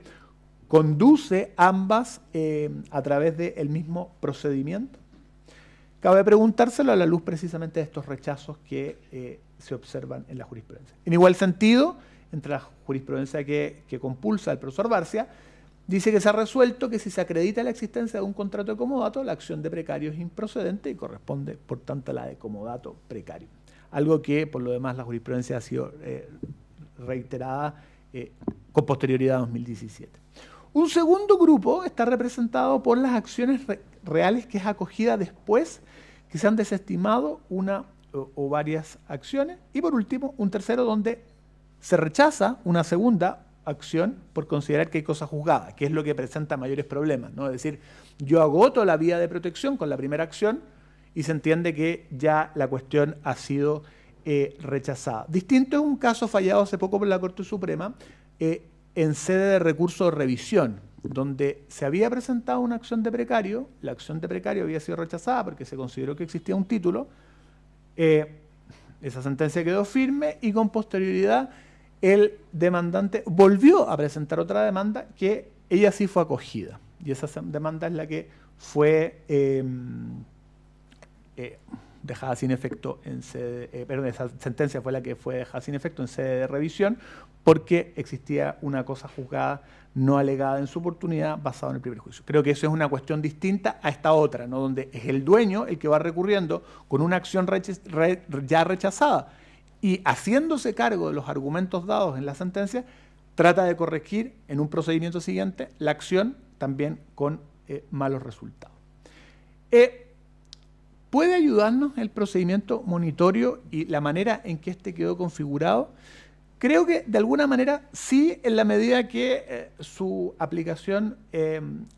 conduce ambas a través del mismo procedimiento. Cabe preguntárselo a la luz precisamente de estos rechazos que se observan en la jurisprudencia. En igual sentido, entre la jurisprudencia que compulsa el profesor Barcia, dice que se ha resuelto que si se acredita la existencia de un contrato de comodato, la acción de precario es improcedente y corresponde, por tanto, a la de comodato precario. Algo que, por lo demás, la jurisprudencia ha sido reiterada con posterioridad a 2017. Un segundo grupo está representado por las acciones reales que es acogida después que se han desestimado una o varias acciones. Y por último, un tercero donde se rechaza una segunda acción por considerar que hay cosa juzgada, que es lo que presenta mayores problemas, ¿no? Es decir, yo agoto la vía de protección con la primera acción y se entiende que ya la cuestión ha sido rechazada. Distinto es un caso fallado hace poco por la Corte Suprema en sede de recurso de revisión, donde se había presentado una acción de precario, la acción de precario había sido rechazada porque se consideró que existía un título, esa sentencia quedó firme y con posterioridad el demandante volvió a presentar otra demanda que ella sí fue acogida. Y esa demanda es la que fue dejada sin efecto en sede, perdón, esa sentencia fue la que fue dejada sin efecto en sede de revisión porque existía una cosa juzgada no alegada en su oportunidad basada en el primer juicio. Creo que eso es una cuestión distinta a esta otra, ¿no? Donde es el dueño el que va recurriendo con una acción ya rechazada y haciéndose cargo de los argumentos dados en la sentencia, trata de corregir en un procedimiento siguiente la acción también con malos resultados. ¿Puede ayudarnos el procedimiento monitorio y la manera en que este quedó configurado? Creo que de alguna manera sí, en la medida que su aplicación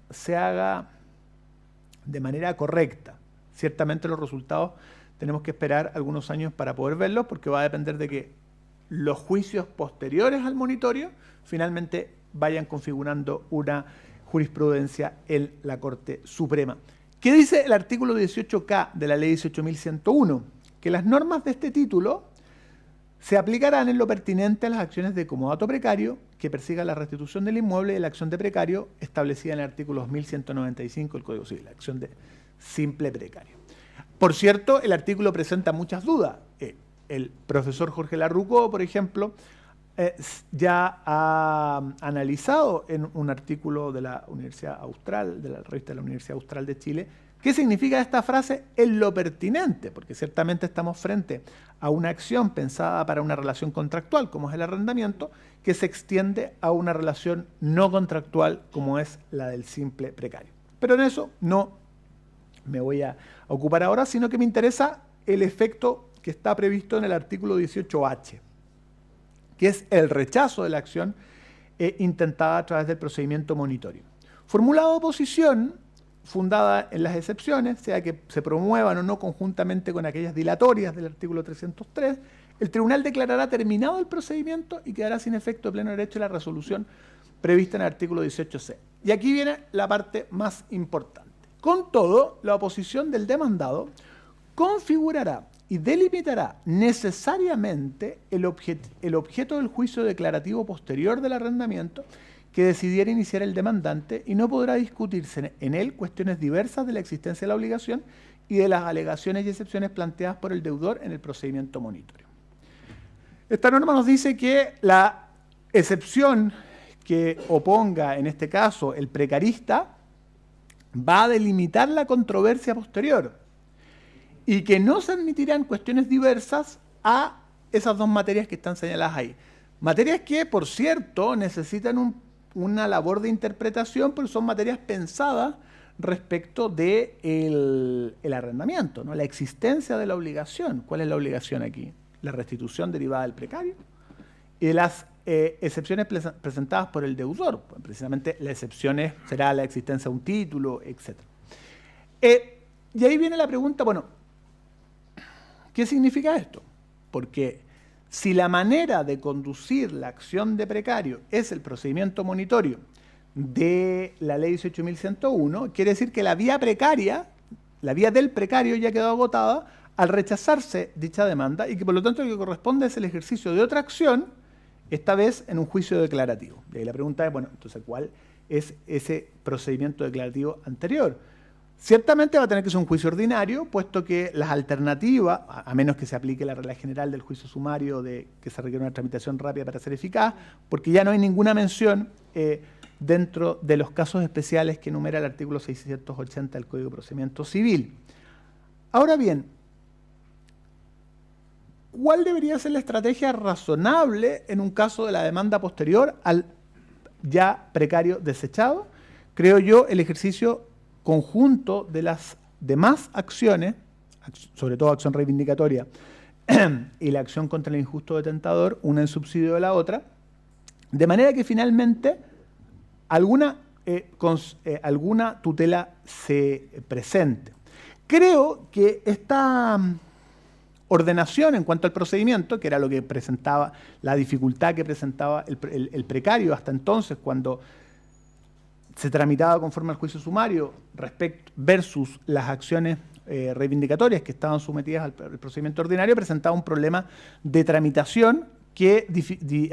se haga de manera correcta. Ciertamente los resultados tenemos que esperar algunos años para poder verlos, porque va a depender de que los juicios posteriores al monitorio finalmente vayan configurando una jurisprudencia en la Corte Suprema. ¿Qué dice el artículo 18K de la Ley 18.101? Que las normas de este título se aplicarán en lo pertinente a las acciones de comodato precario que persigan la restitución del inmueble y la acción de precario establecida en el artículo 2195 del Código Civil, la acción de simple precario. Por cierto, el artículo presenta muchas dudas. El profesor Jorge Larrucó, por ejemplo, ya ha analizado en un artículo de la Universidad Austral, de la revista de la Universidad Austral de Chile, qué significa esta frase en lo pertinente, porque ciertamente estamos frente a una acción pensada para una relación contractual, como es el arrendamiento, que se extiende a una relación no contractual, como es la del simple precario. Pero en eso no me voy a ocupar ahora, sino que me interesa el efecto que está previsto en el artículo 18H, que es el rechazo de la acción intentada a través del procedimiento monitorio. Formulada oposición fundada en las excepciones, sea que se promuevan o no conjuntamente con aquellas dilatorias del artículo 303, el tribunal declarará terminado el procedimiento y quedará sin efecto de pleno derecho la resolución prevista en el artículo 18C. Y aquí viene la parte más importante. Con todo, la oposición del demandado configurará y delimitará necesariamente el objeto del juicio declarativo posterior del arrendamiento que decidiera iniciar el demandante, y no podrá discutirse en él cuestiones diversas de la existencia de la obligación y de las alegaciones y excepciones planteadas por el deudor en el procedimiento monitorio. Esta norma nos dice que la excepción que oponga, en este caso, el precarista, va a delimitar la controversia posterior y que no se admitirán cuestiones diversas a esas dos materias que están señaladas ahí. Materias que, por cierto, necesitan una labor de interpretación, pero son materias pensadas respecto del arrendamiento, ¿no? La existencia de la obligación. ¿Cuál es la obligación aquí? La restitución derivada del precario y de las excepciones presentadas por el deudor. Pues, precisamente la excepción será la existencia de un título, etc. Y ahí viene la pregunta, bueno, ¿qué significa esto? Porque si la manera de conducir la acción de precario es el procedimiento monitorio de la Ley 18.101, quiere decir que la vía precaria, la vía del precario ya quedó agotada al rechazarse dicha demanda y que por lo tanto lo que corresponde es el ejercicio de otra acción, esta vez en un juicio declarativo. Y ahí la pregunta es, bueno, entonces, ¿cuál es ese procedimiento declarativo anterior? Ciertamente va a tener que ser un juicio ordinario, puesto que las alternativas, a menos que se aplique la regla general del juicio sumario de que se requiere una tramitación rápida para ser eficaz, porque ya no hay ninguna mención dentro de los casos especiales que enumera el artículo 680 del Código de Procedimiento Civil. Ahora bien, ¿cuál debería ser la estrategia razonable en un caso de la demanda posterior al ya precario desechado? Creo yo el ejercicio conjunto de las demás acciones, sobre todo acción reivindicatoria y la acción contra el injusto detentador, una en subsidio de la otra, de manera que finalmente alguna tutela se presente. Creo que esta ordenación en cuanto al procedimiento, que era lo que presentaba, la dificultad que presentaba el precario hasta entonces, cuando se tramitaba conforme al juicio sumario versus las acciones reivindicatorias que estaban sometidas al procedimiento ordinario, presentaba un problema de tramitación que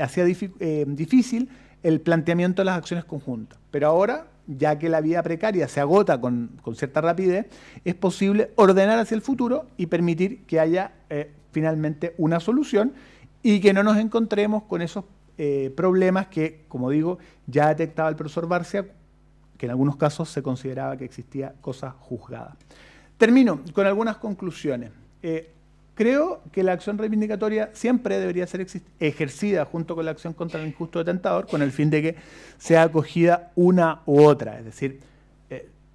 hacía difícil el planteamiento de las acciones conjuntas. Pero ahora, ya que la vía precaria se agota con cierta rapidez, es posible ordenar hacia el futuro y permitir que haya finalmente una solución y que no nos encontremos con esos problemas que, como digo, ya detectaba el profesor Barcia, que en algunos casos se consideraba que existía cosa juzgada. Termino con algunas conclusiones. Creo que la acción reivindicatoria siempre debería ser ejercida junto con la acción contra el injusto detentador, con el fin de que sea acogida una u otra. Es decir,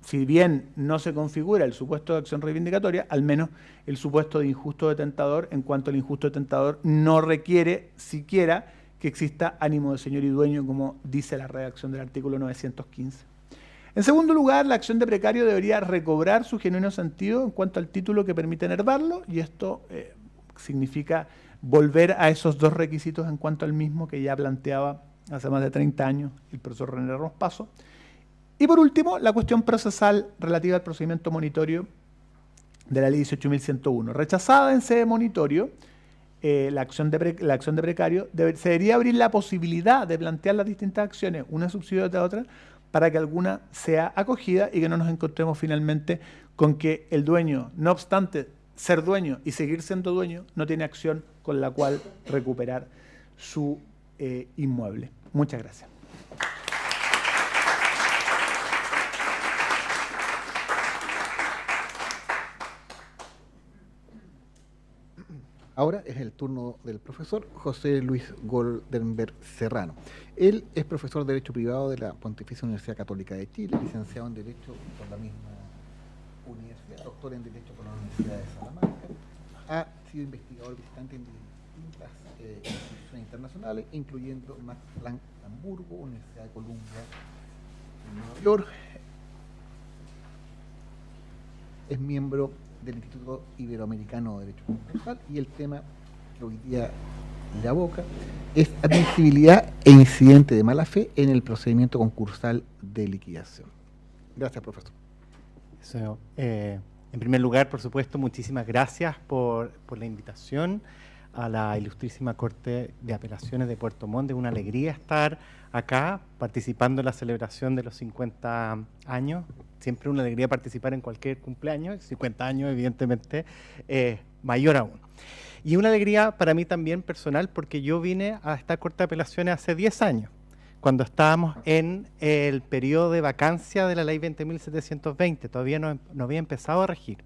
si bien no se configura el supuesto de acción reivindicatoria, al menos el supuesto de injusto detentador, en cuanto el injusto detentador no requiere siquiera que exista ánimo de señor y dueño, como dice la redacción del artículo 915. En segundo lugar, la acción de precario debería recobrar su genuino sentido en cuanto al título que permite enervarlo, y esto significa volver a esos dos requisitos en cuanto al mismo que ya planteaba hace más de 30 años el profesor René Ramos Paso. Y por último, la cuestión procesal relativa al procedimiento monitorio de la ley 18.101. Rechazada en sede monitorio, la acción de precario, se debería abrir la posibilidad de plantear las distintas acciones, una subsidiada de otra, para que alguna sea acogida y que no nos encontremos finalmente con que el dueño, no obstante ser dueño y seguir siendo dueño, no tiene acción con la cual recuperar su inmueble. Muchas gracias. Ahora es el turno del profesor José Luis Goldenberg Serrano. Él es profesor de Derecho Privado de la Pontificia Universidad Católica de Chile, licenciado en Derecho por la misma universidad, doctor en Derecho por la Universidad de Salamanca. Ha sido investigador visitante en distintas instituciones internacionales, incluyendo Max Planck Hamburgo, Universidad de Columbia en Nueva York. Es miembro del Instituto Iberoamericano de Derecho Concursal, y el tema que hoy día le aboca es admisibilidad e incidente de mala fe en el procedimiento concursal de liquidación. Gracias, profesor. En primer lugar, por supuesto, muchísimas gracias por la invitación a la ilustrísima Corte de Apelaciones de Puerto Montt. Es una alegría estar acá participando en la celebración de los 50 años. Siempre una alegría participar en cualquier cumpleaños, 50 años evidentemente mayor aún. Y una alegría para mí también personal, porque yo vine a esta Corte de Apelaciones hace 10 años, cuando estábamos en el periodo de vacancia de la ley 20.720, todavía no había empezado a regir.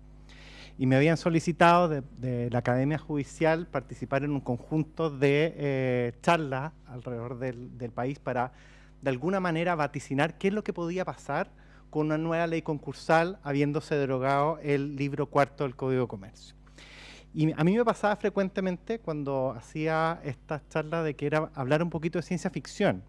Y me habían solicitado de la Academia Judicial participar en un conjunto de charlas alrededor del país para, de alguna manera, vaticinar qué es lo que podía pasar con una nueva ley concursal, habiéndose derogado el libro cuarto del Código de Comercio. Y a mí me pasaba frecuentemente cuando hacía estas charlas de que era hablar un poquito de ciencia ficción,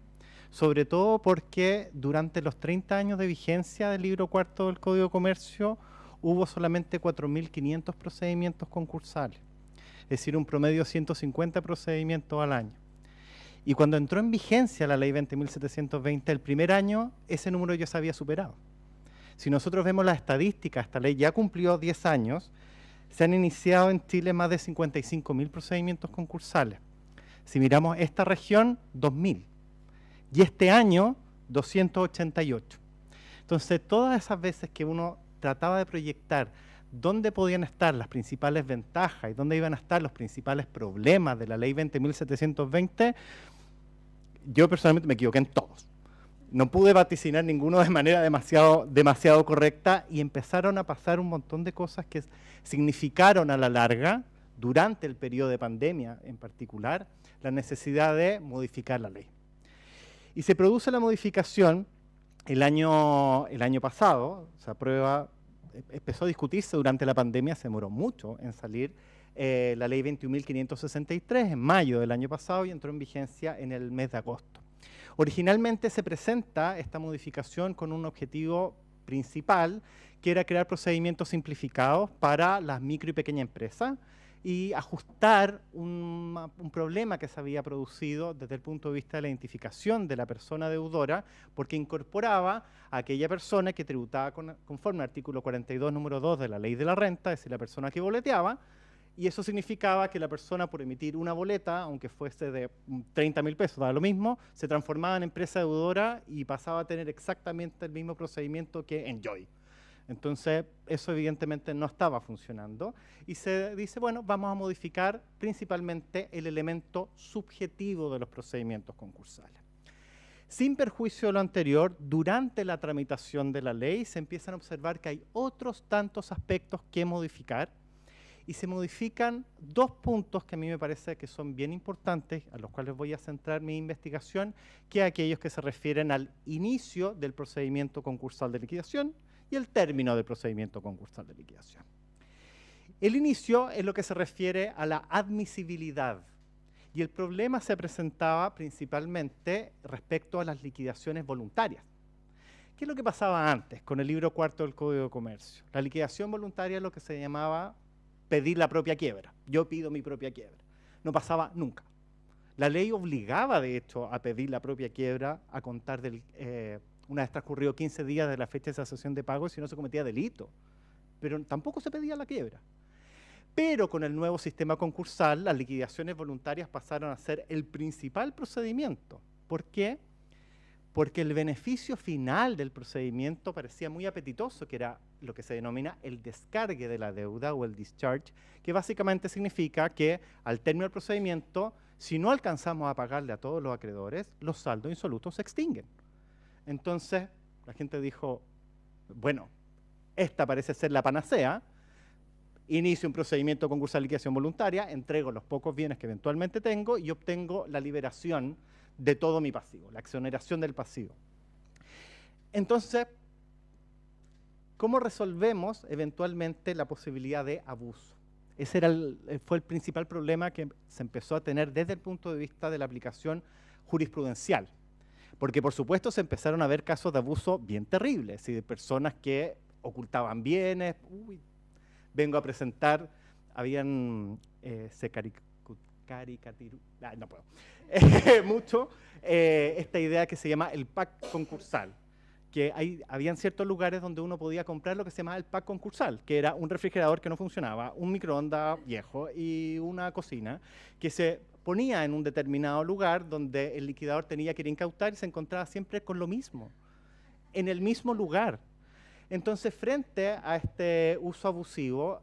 sobre todo porque durante los 30 años de vigencia del libro cuarto del Código de Comercio hubo solamente 4.500 procedimientos concursales, es decir, un promedio de 150 procedimientos al año. Y cuando entró en vigencia la ley 20.720, el primer año ese número ya se había superado. Si nosotros vemos las estadísticas, esta ley ya cumplió 10 años, se han iniciado en Chile más de 55.000 procedimientos concursales. Si miramos esta región, 2.000. Y este año, 288. Entonces, todas esas veces que uno trataba de proyectar dónde podían estar las principales ventajas y dónde iban a estar los principales problemas de la ley 20.720, yo personalmente me equivoqué en todos. No pude vaticinar ninguno de manera demasiado correcta, y empezaron a pasar un montón de cosas que significaron a la larga, durante el periodo de pandemia en particular, la necesidad de modificar la ley. Y se produce la modificación el año pasado, se aprueba, empezó a discutirse durante la pandemia, se demoró mucho en salir la ley 21.563 en mayo del año pasado y entró en vigencia en el mes de agosto. Originalmente se presenta esta modificación con un objetivo principal, que era crear procedimientos simplificados para las micro y pequeñas empresas y ajustar un problema que se había producido desde el punto de vista de la identificación de la persona deudora, porque incorporaba a aquella persona que tributaba conforme al artículo 42, número 2 de la Ley de la Renta, es decir, la persona que boleteaba, y eso significaba que la persona, por emitir una boleta, aunque fuese de 30.000 pesos, daba lo mismo, se transformaba en empresa deudora y pasaba a tener exactamente el mismo procedimiento que Enjoy. Entonces, eso evidentemente no estaba funcionando y se dice, bueno, vamos a modificar principalmente el elemento subjetivo de los procedimientos concursales. Sin perjuicio de lo anterior, durante la tramitación de la ley se empiezan a observar que hay otros tantos aspectos que modificar, y se modifican dos puntos que a mí me parece que son bien importantes, a los cuales voy a centrar mi investigación, que aquellos que se refieren al inicio del procedimiento concursal de liquidación y el término del procedimiento concursal de liquidación. El inicio es lo que se refiere a la admisibilidad, y el problema se presentaba principalmente respecto a las liquidaciones voluntarias, ¿Qué es lo que pasaba antes con el libro cuarto del Código de Comercio? La liquidación voluntaria es lo que se llamaba pedir la propia quiebra. Yo pido mi propia quiebra. No pasaba nunca. La ley obligaba, de hecho, a pedir la propia quiebra a contar una vez transcurrido 15 días de la fecha de cesación de pago, si no se cometía delito. Pero tampoco se pedía la quiebra. Pero con el nuevo sistema concursal, las liquidaciones voluntarias pasaron a ser el principal procedimiento. ¿Por qué? Porque el beneficio final del procedimiento parecía muy apetitoso, que era lo que se denomina el descargue de la deuda o el discharge, que básicamente significa que al término del procedimiento, si no alcanzamos a pagarle a todos los acreedores, los saldos insolutos se extinguen. Entonces, la gente dijo, bueno, esta parece ser la panacea, inicio un procedimiento concursal de liquidación voluntaria, entrego los pocos bienes que eventualmente tengo y obtengo la liberación de todo mi pasivo, la exoneración del pasivo. Entonces, ¿cómo resolvemos eventualmente la posibilidad de abuso? Ese fue el principal problema que se empezó a tener desde el punto de vista de la aplicación jurisprudencial. Porque, por supuesto, se empezaron a ver casos de abuso bien terribles, y de personas que ocultaban bienes. Vengo a presentar, mucho esta idea que se llama el pack concursal, que habían ciertos lugares donde uno podía comprar lo que se llamaba el pack concursal, que era un refrigerador que no funcionaba, un microondas viejo y una cocina que se ponía en un determinado lugar donde el liquidador tenía que ir a incautar y se encontraba siempre con lo mismo, en el mismo lugar. Entonces, frente a este uso abusivo,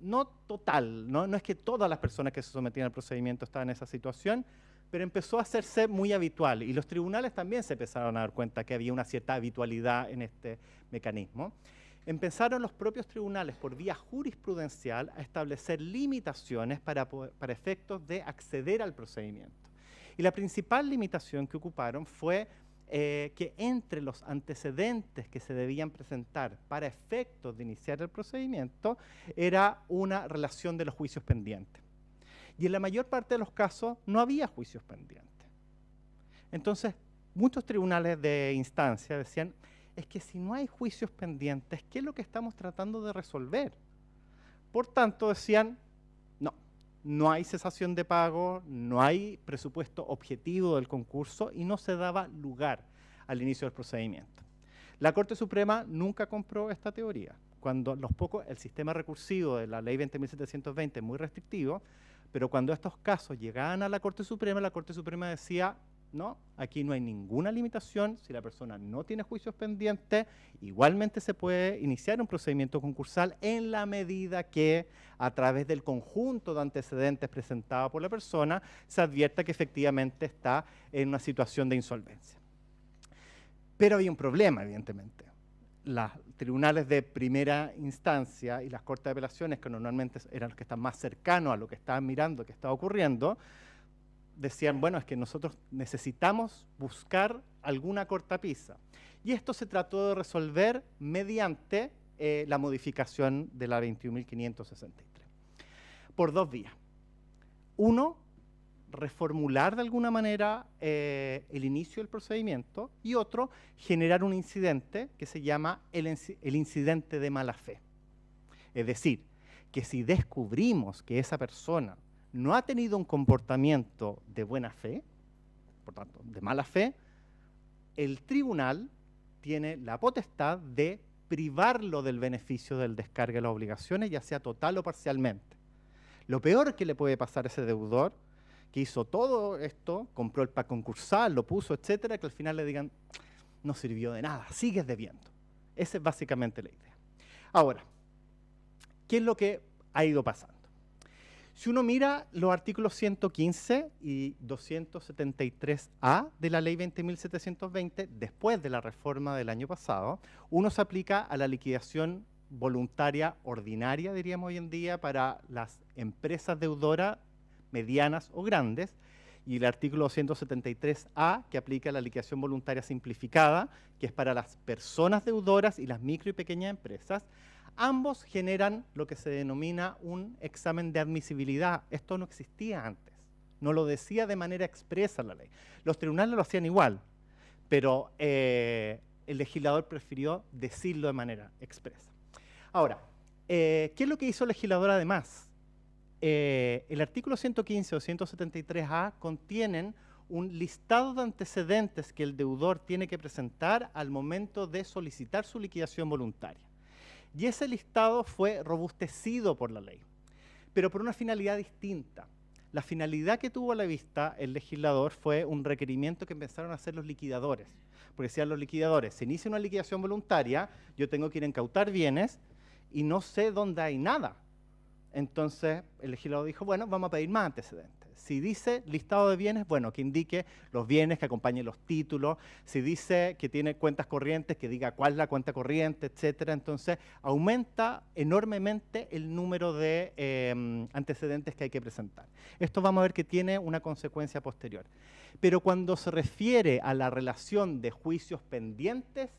no total, no es que todas las personas que se sometían al procedimiento estaban en esa situación, pero empezó a hacerse muy habitual, y los tribunales también se empezaron a dar cuenta que había una cierta habitualidad en este mecanismo. Empezaron los propios tribunales, por vía jurisprudencial, a establecer limitaciones para efectos de acceder al procedimiento. Y la principal limitación que ocuparon fue que entre los antecedentes que se debían presentar para efectos de iniciar el procedimiento era una relación de los juicios pendientes. Y en la mayor parte de los casos no había juicios pendientes. Entonces, muchos tribunales de instancia decían, es que si no hay juicios pendientes, ¿qué es lo que estamos tratando de resolver? Por tanto, decían, no hay cesación de pago, no hay presupuesto objetivo del concurso y no se daba lugar al inicio del procedimiento. La Corte Suprema nunca compró esta teoría. Cuando el sistema recursivo de la Ley 20.720 es muy restrictivo, pero cuando estos casos llegaban a la Corte Suprema decía, no, aquí no hay ninguna limitación, si la persona no tiene juicios pendientes, igualmente se puede iniciar un procedimiento concursal en la medida que a través del conjunto de antecedentes presentados por la persona se advierta que efectivamente está en una situación de insolvencia. Pero había un problema, evidentemente. Los tribunales de primera instancia y las cortes de apelaciones, que normalmente eran los que están más cercanos a lo que estaban mirando, que estaba ocurriendo, decían, bueno, es que nosotros necesitamos buscar alguna cortapisa. Y esto se trató de resolver mediante la modificación de la 21.563. Por dos vías. Uno, reformular de alguna manera el inicio del procedimiento, y otro, generar un incidente que se llama el incidente de mala fe. Es decir, que si descubrimos que esa persona no ha tenido un comportamiento de buena fe, por tanto, de mala fe, el tribunal tiene la potestad de privarlo del beneficio del descargue de las obligaciones, ya sea total o parcialmente. Lo peor que le puede pasar a ese deudor, que hizo todo esto, compró el pack concursal, lo puso, etcétera, que al final le digan, no sirvió de nada, sigues debiendo. Esa es básicamente la idea. Ahora, ¿qué es lo que ha ido pasando? Si uno mira los artículos 115 y 273A de la Ley 20.720, después de la reforma del año pasado, uno se aplica a la liquidación voluntaria ordinaria, diríamos hoy en día, para las empresas deudoras medianas o grandes, y el artículo 273A, que aplica la liquidación voluntaria simplificada, que es para las personas deudoras y las micro y pequeñas empresas. Ambos generan lo que se denomina un examen de admisibilidad. Esto no existía antes, no lo decía de manera expresa la ley. Los tribunales lo hacían igual, pero el legislador prefirió decirlo de manera expresa. Ahora, ¿qué es lo que hizo el legislador además? El artículo 115 o 173A contienen un listado de antecedentes que el deudor tiene que presentar al momento de solicitar su liquidación voluntaria. Y ese listado fue robustecido por la ley, pero por una finalidad distinta. La finalidad que tuvo a la vista el legislador fue un requerimiento que empezaron a hacer los liquidadores. Porque decían los liquidadores, se inicia una liquidación voluntaria, yo tengo que ir a incautar bienes y no sé dónde hay nada. Entonces el legislador dijo, bueno, vamos a pedir más antecedentes. Si dice listado de bienes, bueno, que indique los bienes, que acompañe los títulos. Si dice que tiene cuentas corrientes, que diga cuál es la cuenta corriente, etcétera. Entonces aumenta enormemente el número de antecedentes que hay que presentar. Esto vamos a ver que tiene una consecuencia posterior. Pero cuando se refiere a la relación de juicios pendientes,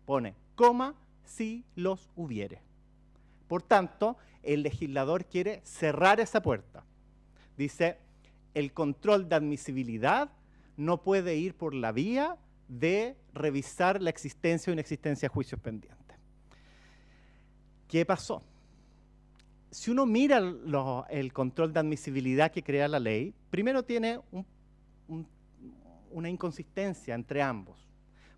pone coma si los hubiere. Por tanto, el legislador quiere cerrar esa puerta. Dice, el control de admisibilidad no puede ir por la vía de revisar la existencia o inexistencia de juicios pendientes. ¿Qué pasó? Si uno mira el control de admisibilidad que crea la ley, primero tiene una inconsistencia entre ambos.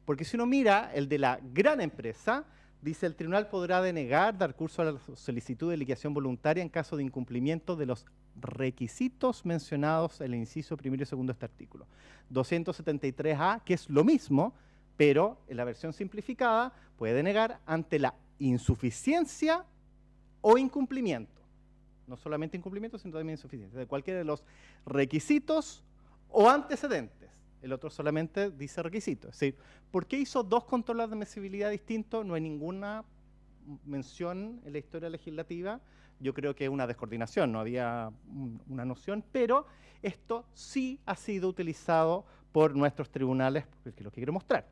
Porque si uno mira el de la gran empresa, dice, el tribunal podrá denegar, dar curso a la solicitud de liquidación voluntaria en caso de incumplimiento de los requisitos mencionados en el inciso primero y segundo de este artículo. 273A, que es lo mismo, pero en la versión simplificada puede denegar ante la insuficiencia o incumplimiento. No solamente incumplimiento, sino también insuficiencia. De cualquiera de los requisitos o antecedentes. El otro solamente dice requisito. Es decir, ¿por qué hizo dos controles de admisibilidad distintos? No hay ninguna mención en la historia legislativa. Yo creo que es una descoordinación, no había una noción, pero esto sí ha sido utilizado por nuestros tribunales, que es lo que quiero mostrar.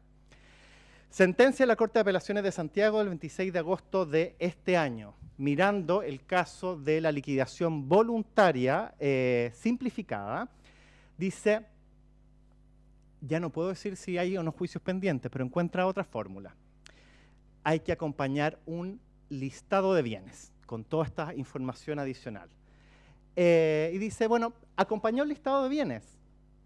Sentencia de la Corte de Apelaciones de Santiago del 26 de agosto de este año, mirando el caso de la liquidación voluntaria simplificada, dice, ya no puedo decir si hay o no juicios pendientes, pero encuentra otra fórmula. Hay que acompañar un listado de bienes con toda esta información adicional. Y dice, bueno, acompañó el listado de bienes,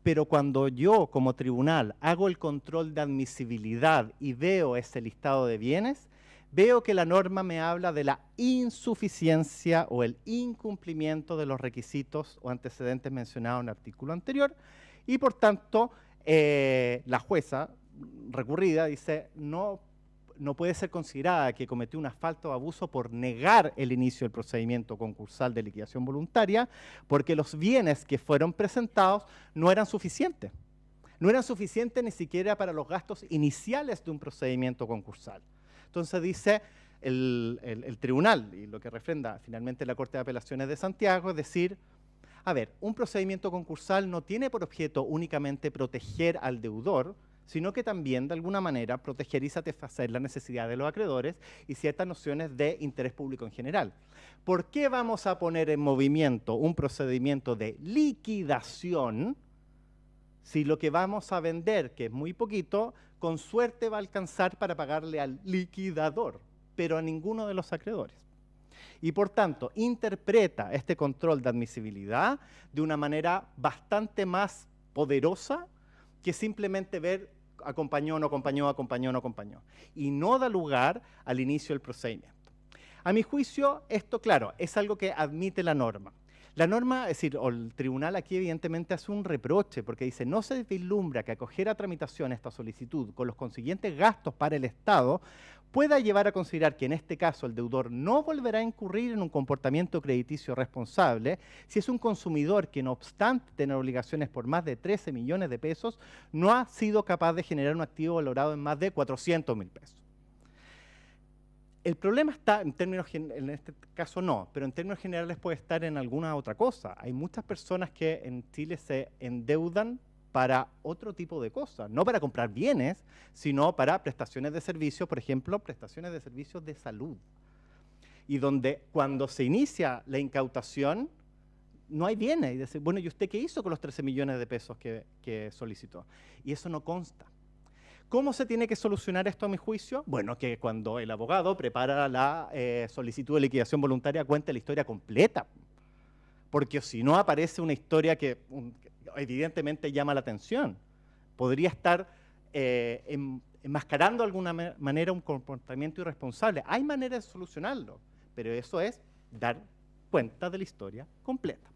pero cuando yo como tribunal hago el control de admisibilidad y veo ese listado de bienes, veo que la norma me habla de la insuficiencia o el incumplimiento de los requisitos o antecedentes mencionados en el artículo anterior, y por tanto, la jueza recurrida dice, no puede ser considerada que cometió una falta o abuso por negar el inicio del procedimiento concursal de liquidación voluntaria, porque los bienes que fueron presentados no eran suficientes. No eran suficientes ni siquiera para los gastos iniciales de un procedimiento concursal. Entonces dice el tribunal, y lo que refrenda finalmente la Corte de Apelaciones de Santiago, es decir, a ver, un procedimiento concursal no tiene por objeto únicamente proteger al deudor, sino que también, de alguna manera, proteger y satisfacer la necesidad de los acreedores y ciertas nociones de interés público en general. ¿Por qué vamos a poner en movimiento un procedimiento de liquidación si lo que vamos a vender, que es muy poquito, con suerte va a alcanzar para pagarle al liquidador, pero a ninguno de los acreedores? Y por tanto, interpreta este control de admisibilidad de una manera bastante más poderosa que simplemente ver acompañó, no acompañó, acompañó, no acompañó. Y no da lugar al inicio del procedimiento. A mi juicio, esto, claro, es algo que admite la norma. La norma, es decir, o el tribunal aquí evidentemente hace un reproche porque dice, no se vislumbra que acoger a tramitación esta solicitud con los consiguientes gastos para el Estado pueda llevar a considerar que en este caso el deudor no volverá a incurrir en un comportamiento crediticio responsable si es un consumidor que no obstante tener obligaciones por más de 13 millones de pesos no ha sido capaz de generar un activo valorado en más de 400.000 pesos. El problema está, en este caso no, pero en términos generales puede estar en alguna otra cosa. Hay muchas personas que en Chile se endeudan para otro tipo de cosas, no para comprar bienes, sino para prestaciones de servicios, por ejemplo, prestaciones de servicios de salud. Y donde cuando se inicia la incautación, no hay bienes. Y decir, bueno, ¿y usted qué hizo con los 13 millones de pesos que solicitó? Y eso no consta. ¿Cómo se tiene que solucionar esto a mi juicio? Bueno, que cuando el abogado prepara la solicitud de liquidación voluntaria cuente la historia completa, porque si no aparece una historia que evidentemente llama la atención. Podría estar enmascarando de alguna manera un comportamiento irresponsable. Hay maneras de solucionarlo, pero eso es dar cuenta de la historia completa.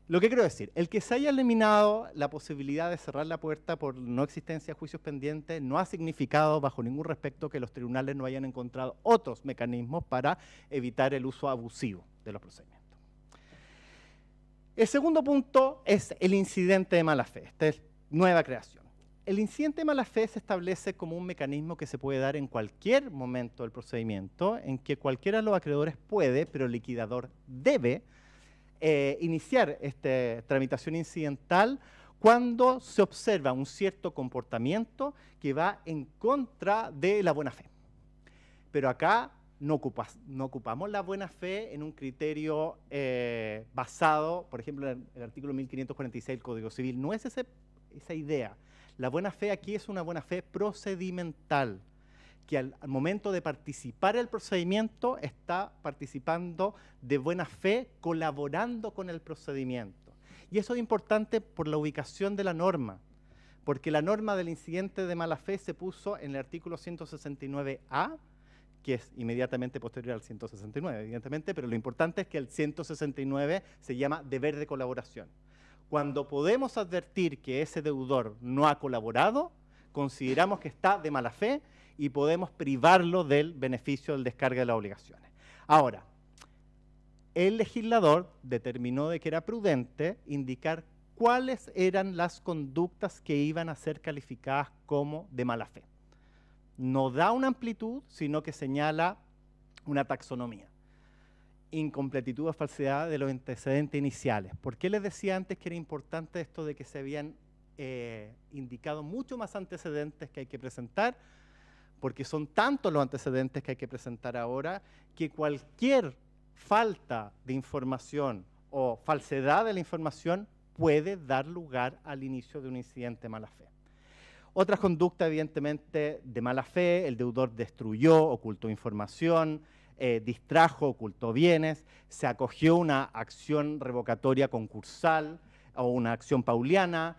Lo que quiero decir, el que se haya eliminado la posibilidad de cerrar la puerta por no existencia de juicios pendientes no ha significado bajo ningún respecto que los tribunales no hayan encontrado otros mecanismos para evitar el uso abusivo de los procedimientos. El segundo punto es el incidente de mala fe. Esta es nueva creación. El incidente de mala fe se establece como un mecanismo que se puede dar en cualquier momento del procedimiento, en que cualquiera de los acreedores puede, pero el liquidador debe, iniciar esta tramitación incidental cuando se observa un cierto comportamiento que va en contra de la buena fe. Pero acá no ocupamos la buena fe en un criterio basado, por ejemplo, en el artículo 1546 del Código Civil. No es esa idea. La buena fe aquí es una buena fe procedimental, que al momento de participar en el procedimiento está participando de buena fe, colaborando con el procedimiento. Y eso es importante por la ubicación de la norma, porque la norma del incidente de mala fe se puso en el artículo 169A, que es inmediatamente posterior al 169, evidentemente, pero lo importante es que el 169 se llama deber de colaboración. Cuando podemos advertir que ese deudor no ha colaborado, consideramos que está de mala fe y podemos privarlo del beneficio del descargue de las obligaciones. Ahora, el legislador determinó de que era prudente indicar cuáles eran las conductas que iban a ser calificadas como de mala fe. No da una amplitud, sino que señala una taxonomía. Incompletitud o falsedad de los antecedentes iniciales. ¿Por qué les decía antes que era importante esto de que se habían indicado mucho más antecedentes que hay que presentar? Porque son tantos los antecedentes que hay que presentar ahora que cualquier falta de información o falsedad de la información puede dar lugar al inicio de un incidente de mala fe. Otras conductas, evidentemente, de mala fe: el deudor destruyó, ocultó información, distrajo, ocultó bienes, se acogió una acción revocatoria concursal o una acción pauliana,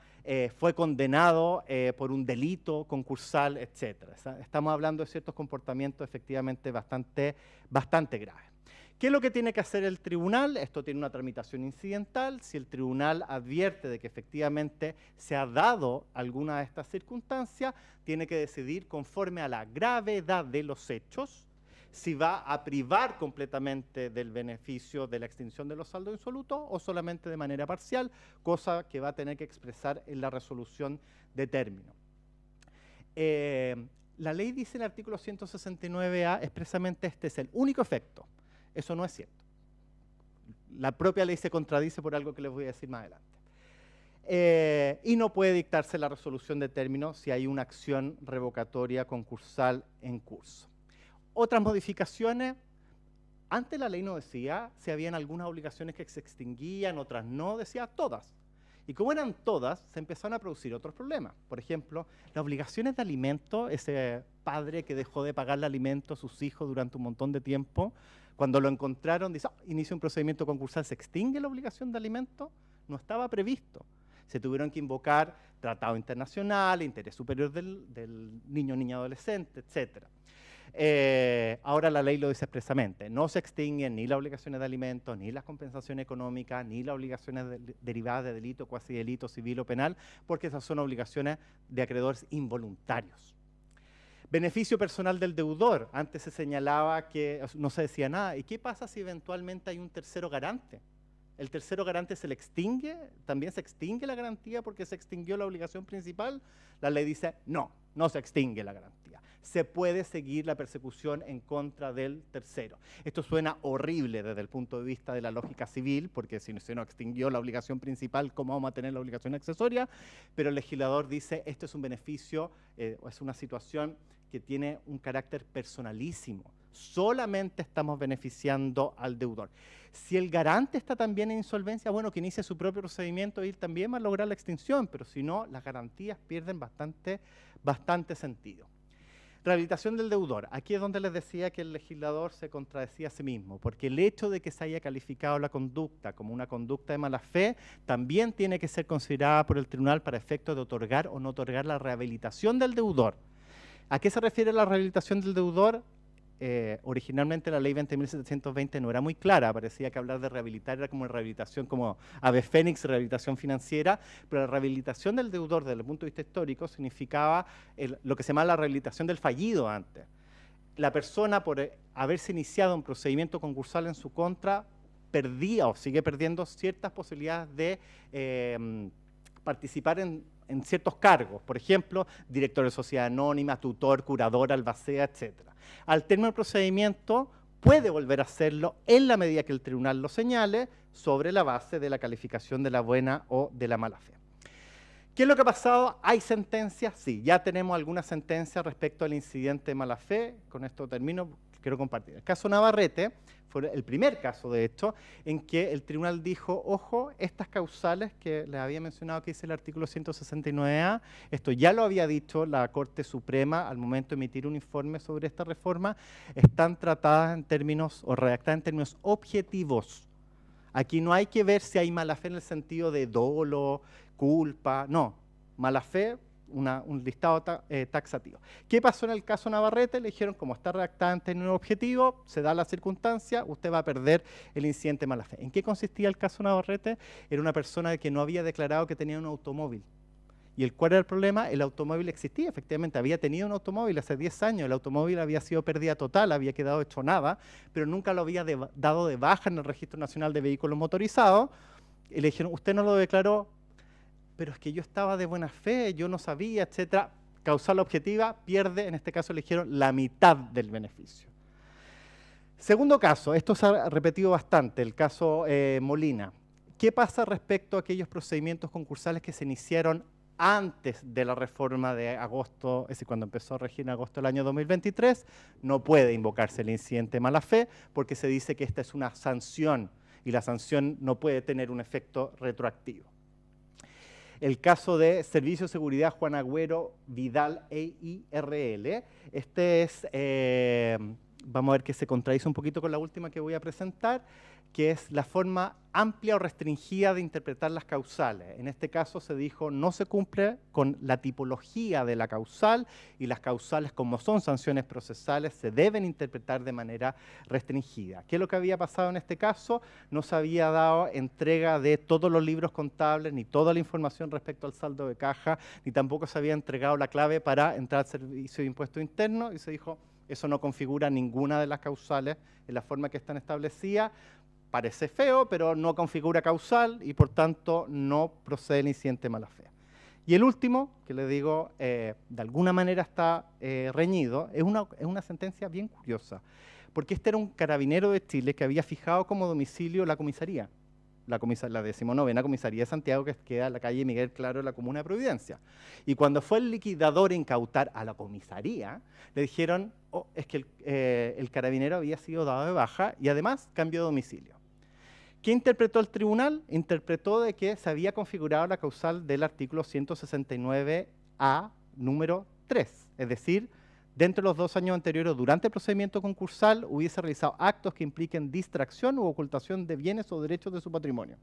fue condenado por un delito concursal, etc. Estamos hablando de ciertos comportamientos efectivamente bastante graves. ¿Qué es lo que tiene que hacer el tribunal? Esto tiene una tramitación incidental. Si el tribunal advierte de que efectivamente se ha dado alguna de estas circunstancias, tiene que decidir conforme a la gravedad de los hechos si va a privar completamente del beneficio de la extinción de los saldos insolutos o solamente de manera parcial, cosa que va a tener que expresar en la resolución de término. La ley dice en el artículo 169A expresamente este es el único efecto. Eso no es cierto. La propia ley se contradice por algo que les voy a decir más adelante. Y no puede dictarse la resolución de término si hay una acción revocatoria concursal en curso. Otras modificaciones: antes la ley no decía si habían algunas obligaciones que se extinguían, otras no, decía todas. Y como eran todas, se empezaron a producir otros problemas. Por ejemplo, las obligaciones de alimento, ese padre que dejó de pagarle alimento a sus hijos durante un montón de tiempo, cuando lo encontraron, dice, inicia un procedimiento concursal, ¿se extingue la obligación de alimento? No estaba previsto. Se tuvieron que invocar tratado internacional, interés superior del niño, niña, adolescente, etc. Ahora la ley lo dice expresamente: no se extinguen ni las obligaciones de alimentos, ni las compensaciones económicas, ni las obligaciones derivadas de delito, cuasi delito civil o penal, porque esas son obligaciones de acreedores involuntarios. Beneficio personal del deudor: antes se señalaba que no se decía nada. ¿Y qué pasa si eventualmente hay un tercero garante? ¿El tercero garante se le extingue? ¿También se extingue la garantía porque se extinguió la obligación principal? La ley dice, no se extingue la garantía. Se puede seguir la persecución en contra del tercero. Esto suena horrible desde el punto de vista de la lógica civil, porque si se no extinguió la obligación principal, ¿cómo vamos a tener la obligación accesoria? Pero el legislador dice, esto es un beneficio, es una situación que tiene un carácter personalísimo. Solamente estamos beneficiando al deudor. Si el garante está también en insolvencia, bueno, que inicie su propio procedimiento y él también va a lograr la extinción, pero si no, las garantías pierden bastante sentido. Rehabilitación del deudor. Aquí es donde les decía que el legislador se contradecía a sí mismo, porque el hecho de que se haya calificado la conducta como una conducta de mala fe también tiene que ser considerada por el tribunal para efectos de otorgar o no otorgar la rehabilitación del deudor. ¿A qué se refiere la rehabilitación del deudor? Originalmente la ley 20.720 no era muy clara, parecía que hablar de rehabilitar era como una rehabilitación como ave fénix, rehabilitación financiera, pero la rehabilitación del deudor desde el punto de vista histórico significaba lo que se llama la rehabilitación del fallido antes. La persona, por haberse iniciado un procedimiento concursal en su contra, perdía o sigue perdiendo ciertas posibilidades de participar en ciertos cargos, por ejemplo, director de sociedad anónima, tutor, curador, albacea, etc. Al término del procedimiento puede volver a hacerlo en la medida que el tribunal lo señale sobre la base de la calificación de la buena o de la mala fe. ¿Qué es lo que ha pasado? ¿Hay sentencias? Sí, ya tenemos algunas sentencias respecto al incidente de mala fe. Con esto termino, quiero compartir. El caso Navarrete fue el primer caso, de hecho, en que el tribunal dijo, ojo, estas causales que les había mencionado que dice el artículo 169A, esto ya lo había dicho la Corte Suprema al momento de emitir un informe sobre esta reforma, están tratadas en términos, o redactadas en términos objetivos. Aquí no hay que ver si hay mala fe en el sentido de dolo, culpa, no, mala fe, un listado taxativo. ¿Qué pasó en el caso Navarrete? Le dijeron, como está redactada en términos objetivos, se da la circunstancia, usted va a perder el incidente de mala fe. ¿En qué consistía el caso Navarrete? Era una persona que no había declarado que tenía un automóvil. ¿Y cuál era el problema? El automóvil existía, efectivamente, había tenido un automóvil hace 10 años, el automóvil había sido pérdida total, había quedado hecho nada, pero nunca lo había dado de baja en el Registro Nacional de Vehículos Motorizados, y le dijeron, usted no lo declaró, pero es que yo estaba de buena fe, yo no sabía, etcétera. Causal objetiva, pierde, en este caso eligieron la mitad del beneficio. Segundo caso, esto se ha repetido bastante, el caso Molina. ¿Qué pasa respecto a aquellos procedimientos concursales que se iniciaron antes de la reforma de agosto, es decir, cuando empezó a regir en agosto del año 2023? No puede invocarse el incidente de mala fe porque se dice que esta es una sanción y la sanción no puede tener un efecto retroactivo. El caso de Servicio de Seguridad Juan Agüero Vidal EIRL, este es, vamos a ver que se contradice un poquito con la última que voy a presentar, que es la forma amplia o restringida de interpretar las causales. En este caso se dijo no se cumple con la tipología de la causal y las causales, como son sanciones procesales, se deben interpretar de manera restringida. ¿Qué es lo que había pasado en este caso? No se había dado entrega de todos los libros contables, ni toda la información respecto al saldo de caja, ni tampoco se había entregado la clave para entrar al servicio de impuesto interno y se dijo eso no configura ninguna de las causales en la forma que están establecidas. Parece feo, pero no configura causal y por tanto no procede el incidente de mala fe. Y el último, que le digo, de alguna manera está reñido, es una sentencia bien curiosa, porque este era un carabinero de Chile que había fijado como domicilio la comisaría, la 19ª comisaría de Santiago, que queda en la calle Miguel Claro, en la comuna de Providencia. Y cuando fue el liquidador a incautar a la comisaría, le dijeron, oh, es que el carabinero había sido dado de baja y además cambió de domicilio. ¿Qué interpretó el tribunal? Interpretó de que se había configurado la causal del artículo 169A número 3, es decir, dentro de los 2 años anteriores, durante el procedimiento concursal, hubiese realizado actos que impliquen distracción u ocultación de bienes o derechos de su patrimonio.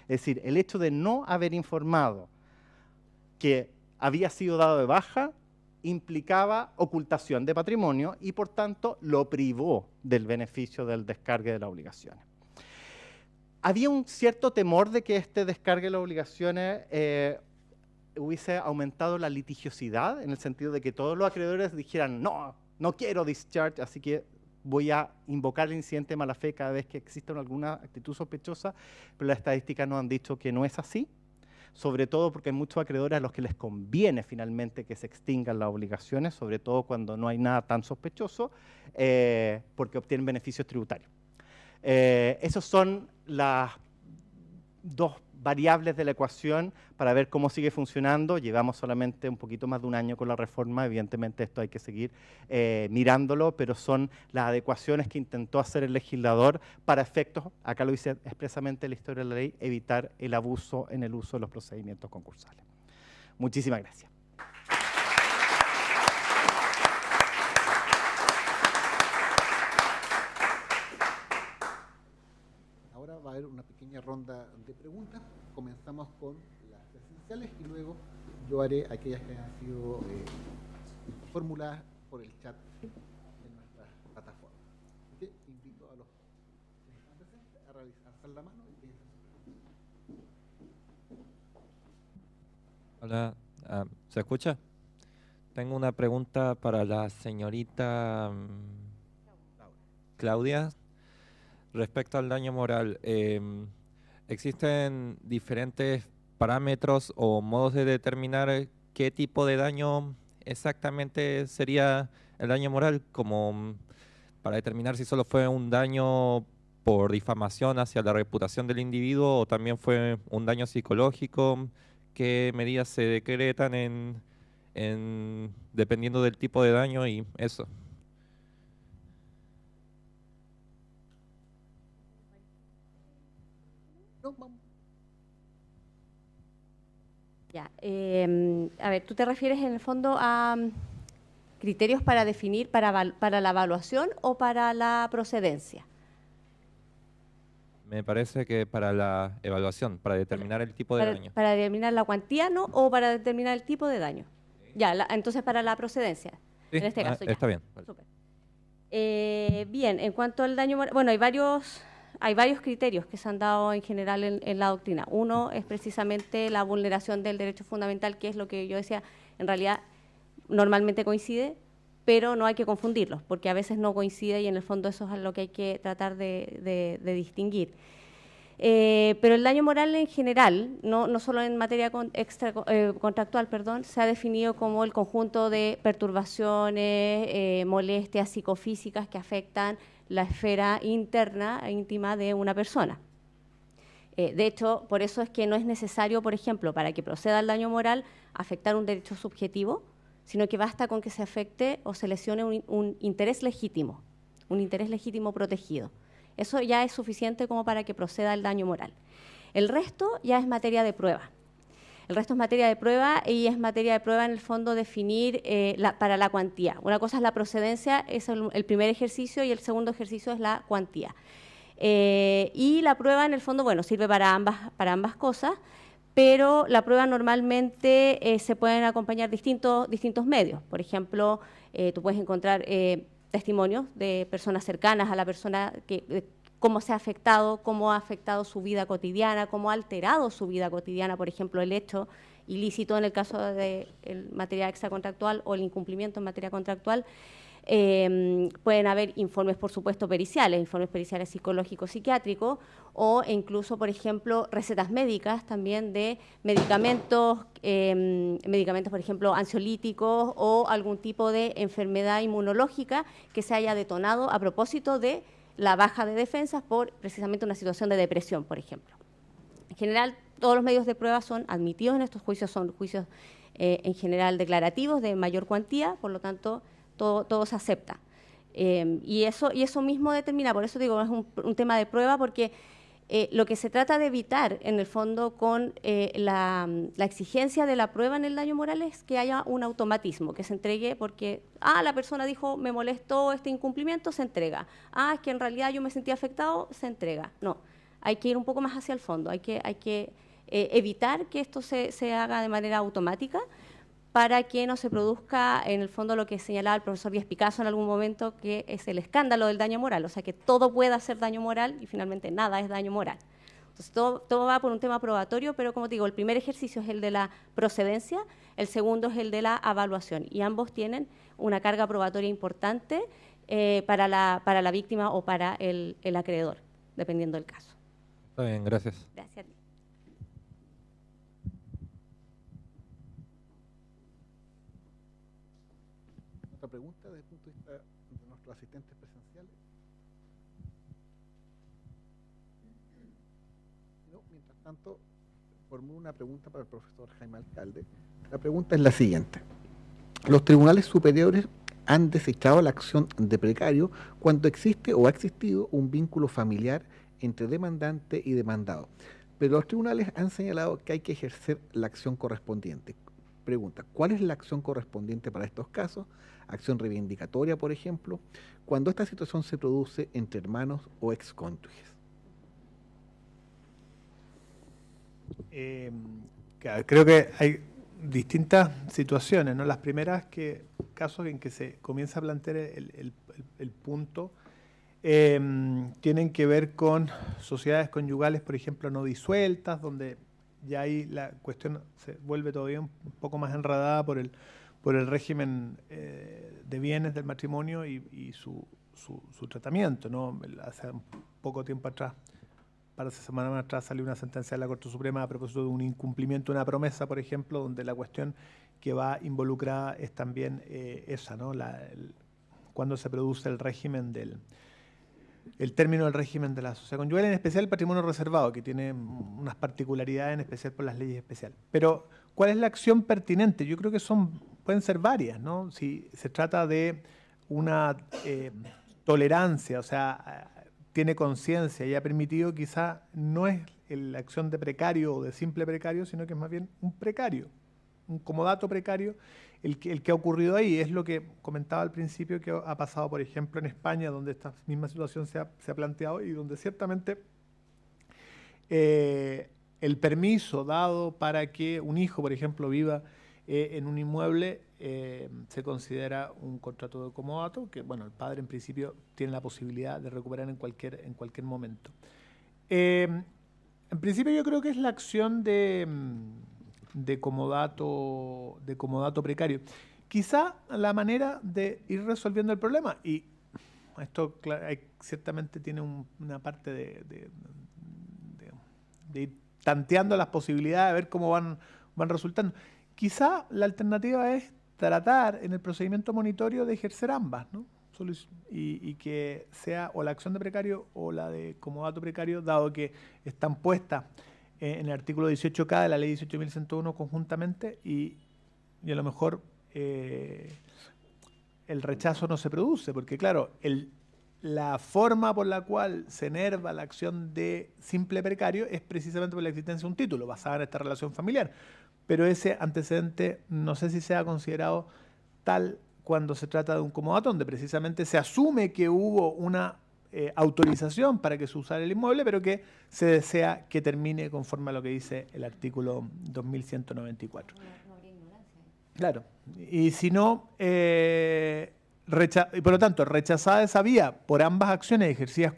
Es decir, el hecho de no haber informado que había sido dado de baja implicaba ocultación de patrimonio y, por tanto, lo privó del beneficio del descargue de las obligaciones. Había un cierto temor de que este descargue de las obligaciones hubiese aumentado la litigiosidad, en el sentido de que todos los acreedores dijeran, no, no quiero discharge, así que voy a invocar el incidente de mala fe cada vez que exista alguna actitud sospechosa, pero las estadísticas nos han dicho que no es así, sobre todo porque hay muchos acreedores a los que les conviene finalmente que se extingan las obligaciones, sobre todo cuando no hay nada tan sospechoso, porque obtienen beneficios tributarios. Esos son las dos variables de la ecuación para ver cómo sigue funcionando. Llevamos solamente un poquito más de un año con la reforma, evidentemente esto hay que seguir mirándolo, pero son las adecuaciones que intentó hacer el legislador para efectos, acá lo dice expresamente la historia de la ley, evitar el abuso en el uso de los procedimientos concursales. Muchísimas gracias. Ahora va a haber una pequeña ronda de preguntas. Comenzamos con las presenciales y luego yo haré aquellas que han sido formuladas por el chat de nuestra plataforma. Así que invito a los que están presentes a alzar la mano y piensen. Hola, ¿se escucha? Tengo una pregunta para la señorita Claudia. Respecto al daño moral, ¿existen diferentes parámetros o modos de determinar qué tipo de daño exactamente sería el daño moral? Como para determinar si solo fue un daño por difamación hacia la reputación del individuo o también fue un daño psicológico. ¿Qué medidas se decretan dependiendo del tipo de daño y eso? Ya, a ver, ¿tú te refieres en el fondo a criterios para definir, para la evaluación o para la procedencia? Me parece que para la evaluación, para determinar el tipo de daño. Para determinar la cuantía, ¿no? O para determinar el tipo de daño. Ya, entonces para la procedencia. Sí, en este caso, ya. Está bien. Súper. Bien, en cuanto al daño moral, bueno, hay varios criterios que se han dado en general en la doctrina. Uno es precisamente la vulneración del derecho fundamental, que es lo que yo decía, en realidad normalmente coincide, pero no hay que confundirlos, porque a veces no coincide y en el fondo eso es lo que hay que tratar de distinguir. Pero el daño moral en general, no solo en materia contractual, se ha definido como el conjunto de perturbaciones, molestias psicofísicas que afectan la esfera interna e íntima de una persona. De hecho, por eso es que no es necesario, por ejemplo, para que proceda el daño moral, afectar un derecho subjetivo, sino que basta con que se afecte o se lesione un interés legítimo protegido. Eso ya es suficiente como para que proceda el daño moral. El resto ya es materia de prueba. El resto es materia de prueba y es materia de prueba en el fondo definir para la cuantía. Una cosa es la procedencia, es el primer ejercicio, y el segundo ejercicio es la cuantía. Y la prueba en el fondo, bueno, sirve para ambas cosas, pero la prueba normalmente se pueden acompañar distintos medios. Por ejemplo, tú puedes encontrar testimonios de personas cercanas a la persona, cómo se ha afectado, cómo ha afectado su vida cotidiana, cómo ha alterado su vida cotidiana, por ejemplo, el hecho ilícito en el caso de materia extracontractual o el incumplimiento en materia contractual. Pueden haber informes, por supuesto, informes periciales psicológicos, psiquiátricos, o incluso, por ejemplo, recetas médicas también de medicamentos, por ejemplo, ansiolíticos o algún tipo de enfermedad inmunológica que se haya detonado a propósito de la baja de defensas por precisamente una situación de depresión, por ejemplo. En general, todos los medios de prueba son admitidos en estos juicios, son juicios en general declarativos de mayor cuantía, por lo tanto, todo se acepta. Y eso mismo determina, por eso digo, es un tema de prueba, porque lo que se trata de evitar, en el fondo, con la exigencia de la prueba en el daño moral es que haya un automatismo, que se entregue porque, la persona dijo, me molestó este incumplimiento, se entrega. Es que en realidad yo me sentí afectado, se entrega. No, hay que ir un poco más hacia el fondo, hay que evitar que esto se haga de manera automática, para que no se produzca, en el fondo, lo que señalaba el profesor Díaz Picasso en algún momento, que es el escándalo del daño moral, o sea, que todo pueda ser daño moral y finalmente nada es daño moral. Entonces, todo va por un tema probatorio, pero como te digo, el primer ejercicio es el de la procedencia, el segundo es el de la evaluación, y ambos tienen una carga probatoria importante para la víctima o para el acreedor, dependiendo del caso. Está bien, gracias. Gracias a ti. ¿Otra pregunta desde el punto de vista de nuestros asistentes presenciales? No, mientras tanto, formulo una pregunta para el profesor Jaime Alcalde. La pregunta es la siguiente. Los tribunales superiores han desechado la acción de precario cuando existe o ha existido un vínculo familiar entre demandante y demandado. Pero los tribunales han señalado que hay que ejercer la acción correspondiente. Pregunta, ¿cuál es la acción correspondiente para estos casos? Acción reivindicatoria, por ejemplo, cuando esta situación se produce entre hermanos o excónyuges. Claro, creo que hay distintas situaciones, ¿no? Las primeras casos en que se comienza a plantear el punto tienen que ver con sociedades conyugales, por ejemplo, no disueltas, donde ya ahí la cuestión se vuelve todavía un poco más enredada por el régimen de bienes del matrimonio y su tratamiento, ¿no? Hace un poco tiempo atrás, para esa semana atrás, salió una sentencia de la Corte Suprema a propósito de un incumplimiento de una promesa, por ejemplo, donde la cuestión que va involucrada es también esa, ¿no? Cuando se produce el régimen el término del régimen de la sociedad conyugal, en especial el patrimonio reservado, que tiene unas particularidades, en especial por las leyes especiales. Pero, ¿cuál es la acción pertinente? Yo creo que pueden ser varias, ¿no? Si se trata de una tolerancia, o sea, tiene conciencia y ha permitido, quizá no es la acción de precario o de simple precario, sino que es más bien un precario, un comodato precario, el que ha ocurrido ahí. Es lo que comentaba al principio que ha pasado, por ejemplo, en España, donde esta misma situación se ha planteado y donde ciertamente el permiso dado para que un hijo, por ejemplo, viva en un inmueble se considera un contrato de comodato, que bueno, el padre en principio tiene la posibilidad de recuperar en cualquier momento. En principio yo creo que es la acción de comodato precario. Quizá la manera de ir resolviendo el problema, y esto ciertamente tiene una parte de ir tanteando las posibilidades, de ver cómo van resultando. Quizá la alternativa es tratar en el procedimiento monitorio de ejercer ambas, ¿no? Y que sea o la acción de precario o la de comodato precario, dado que están puestas en el artículo 18K de la ley 18.101 conjuntamente y a lo mejor el rechazo no se produce, porque claro, la forma por la cual se enerva la acción de simple precario es precisamente por la existencia de un título basado en esta relación familiar. Pero ese antecedente no sé si sea considerado tal cuando se trata de un comodato, donde precisamente se asume que hubo una autorización para que se usara el inmueble, pero que se desea que termine conforme a lo que dice el artículo 2194. No habría ignorancia. Claro. Y si no, y por lo tanto, rechazada esa vía por ambas acciones ejercidas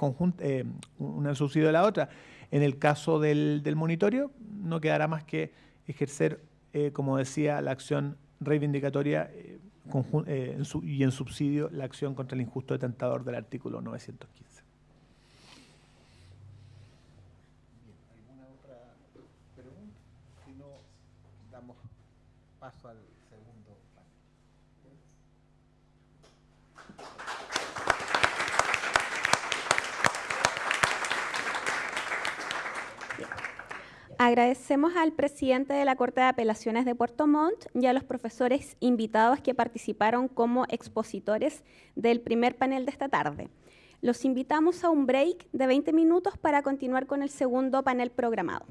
una en subsidio de la otra, en el caso del monitorio, no quedará más que ejercer, como decía, la acción reivindicatoria y en subsidio la acción contra el injusto detentador del artículo 915. Bien, ¿alguna otra pregunta? Si no, damos paso al segundo panel. Agradecemos al presidente de la Corte de Apelaciones de Puerto Montt y a los profesores invitados que participaron como expositores del primer panel de esta tarde. Los invitamos a un break de 20 minutos para continuar con el segundo panel programado.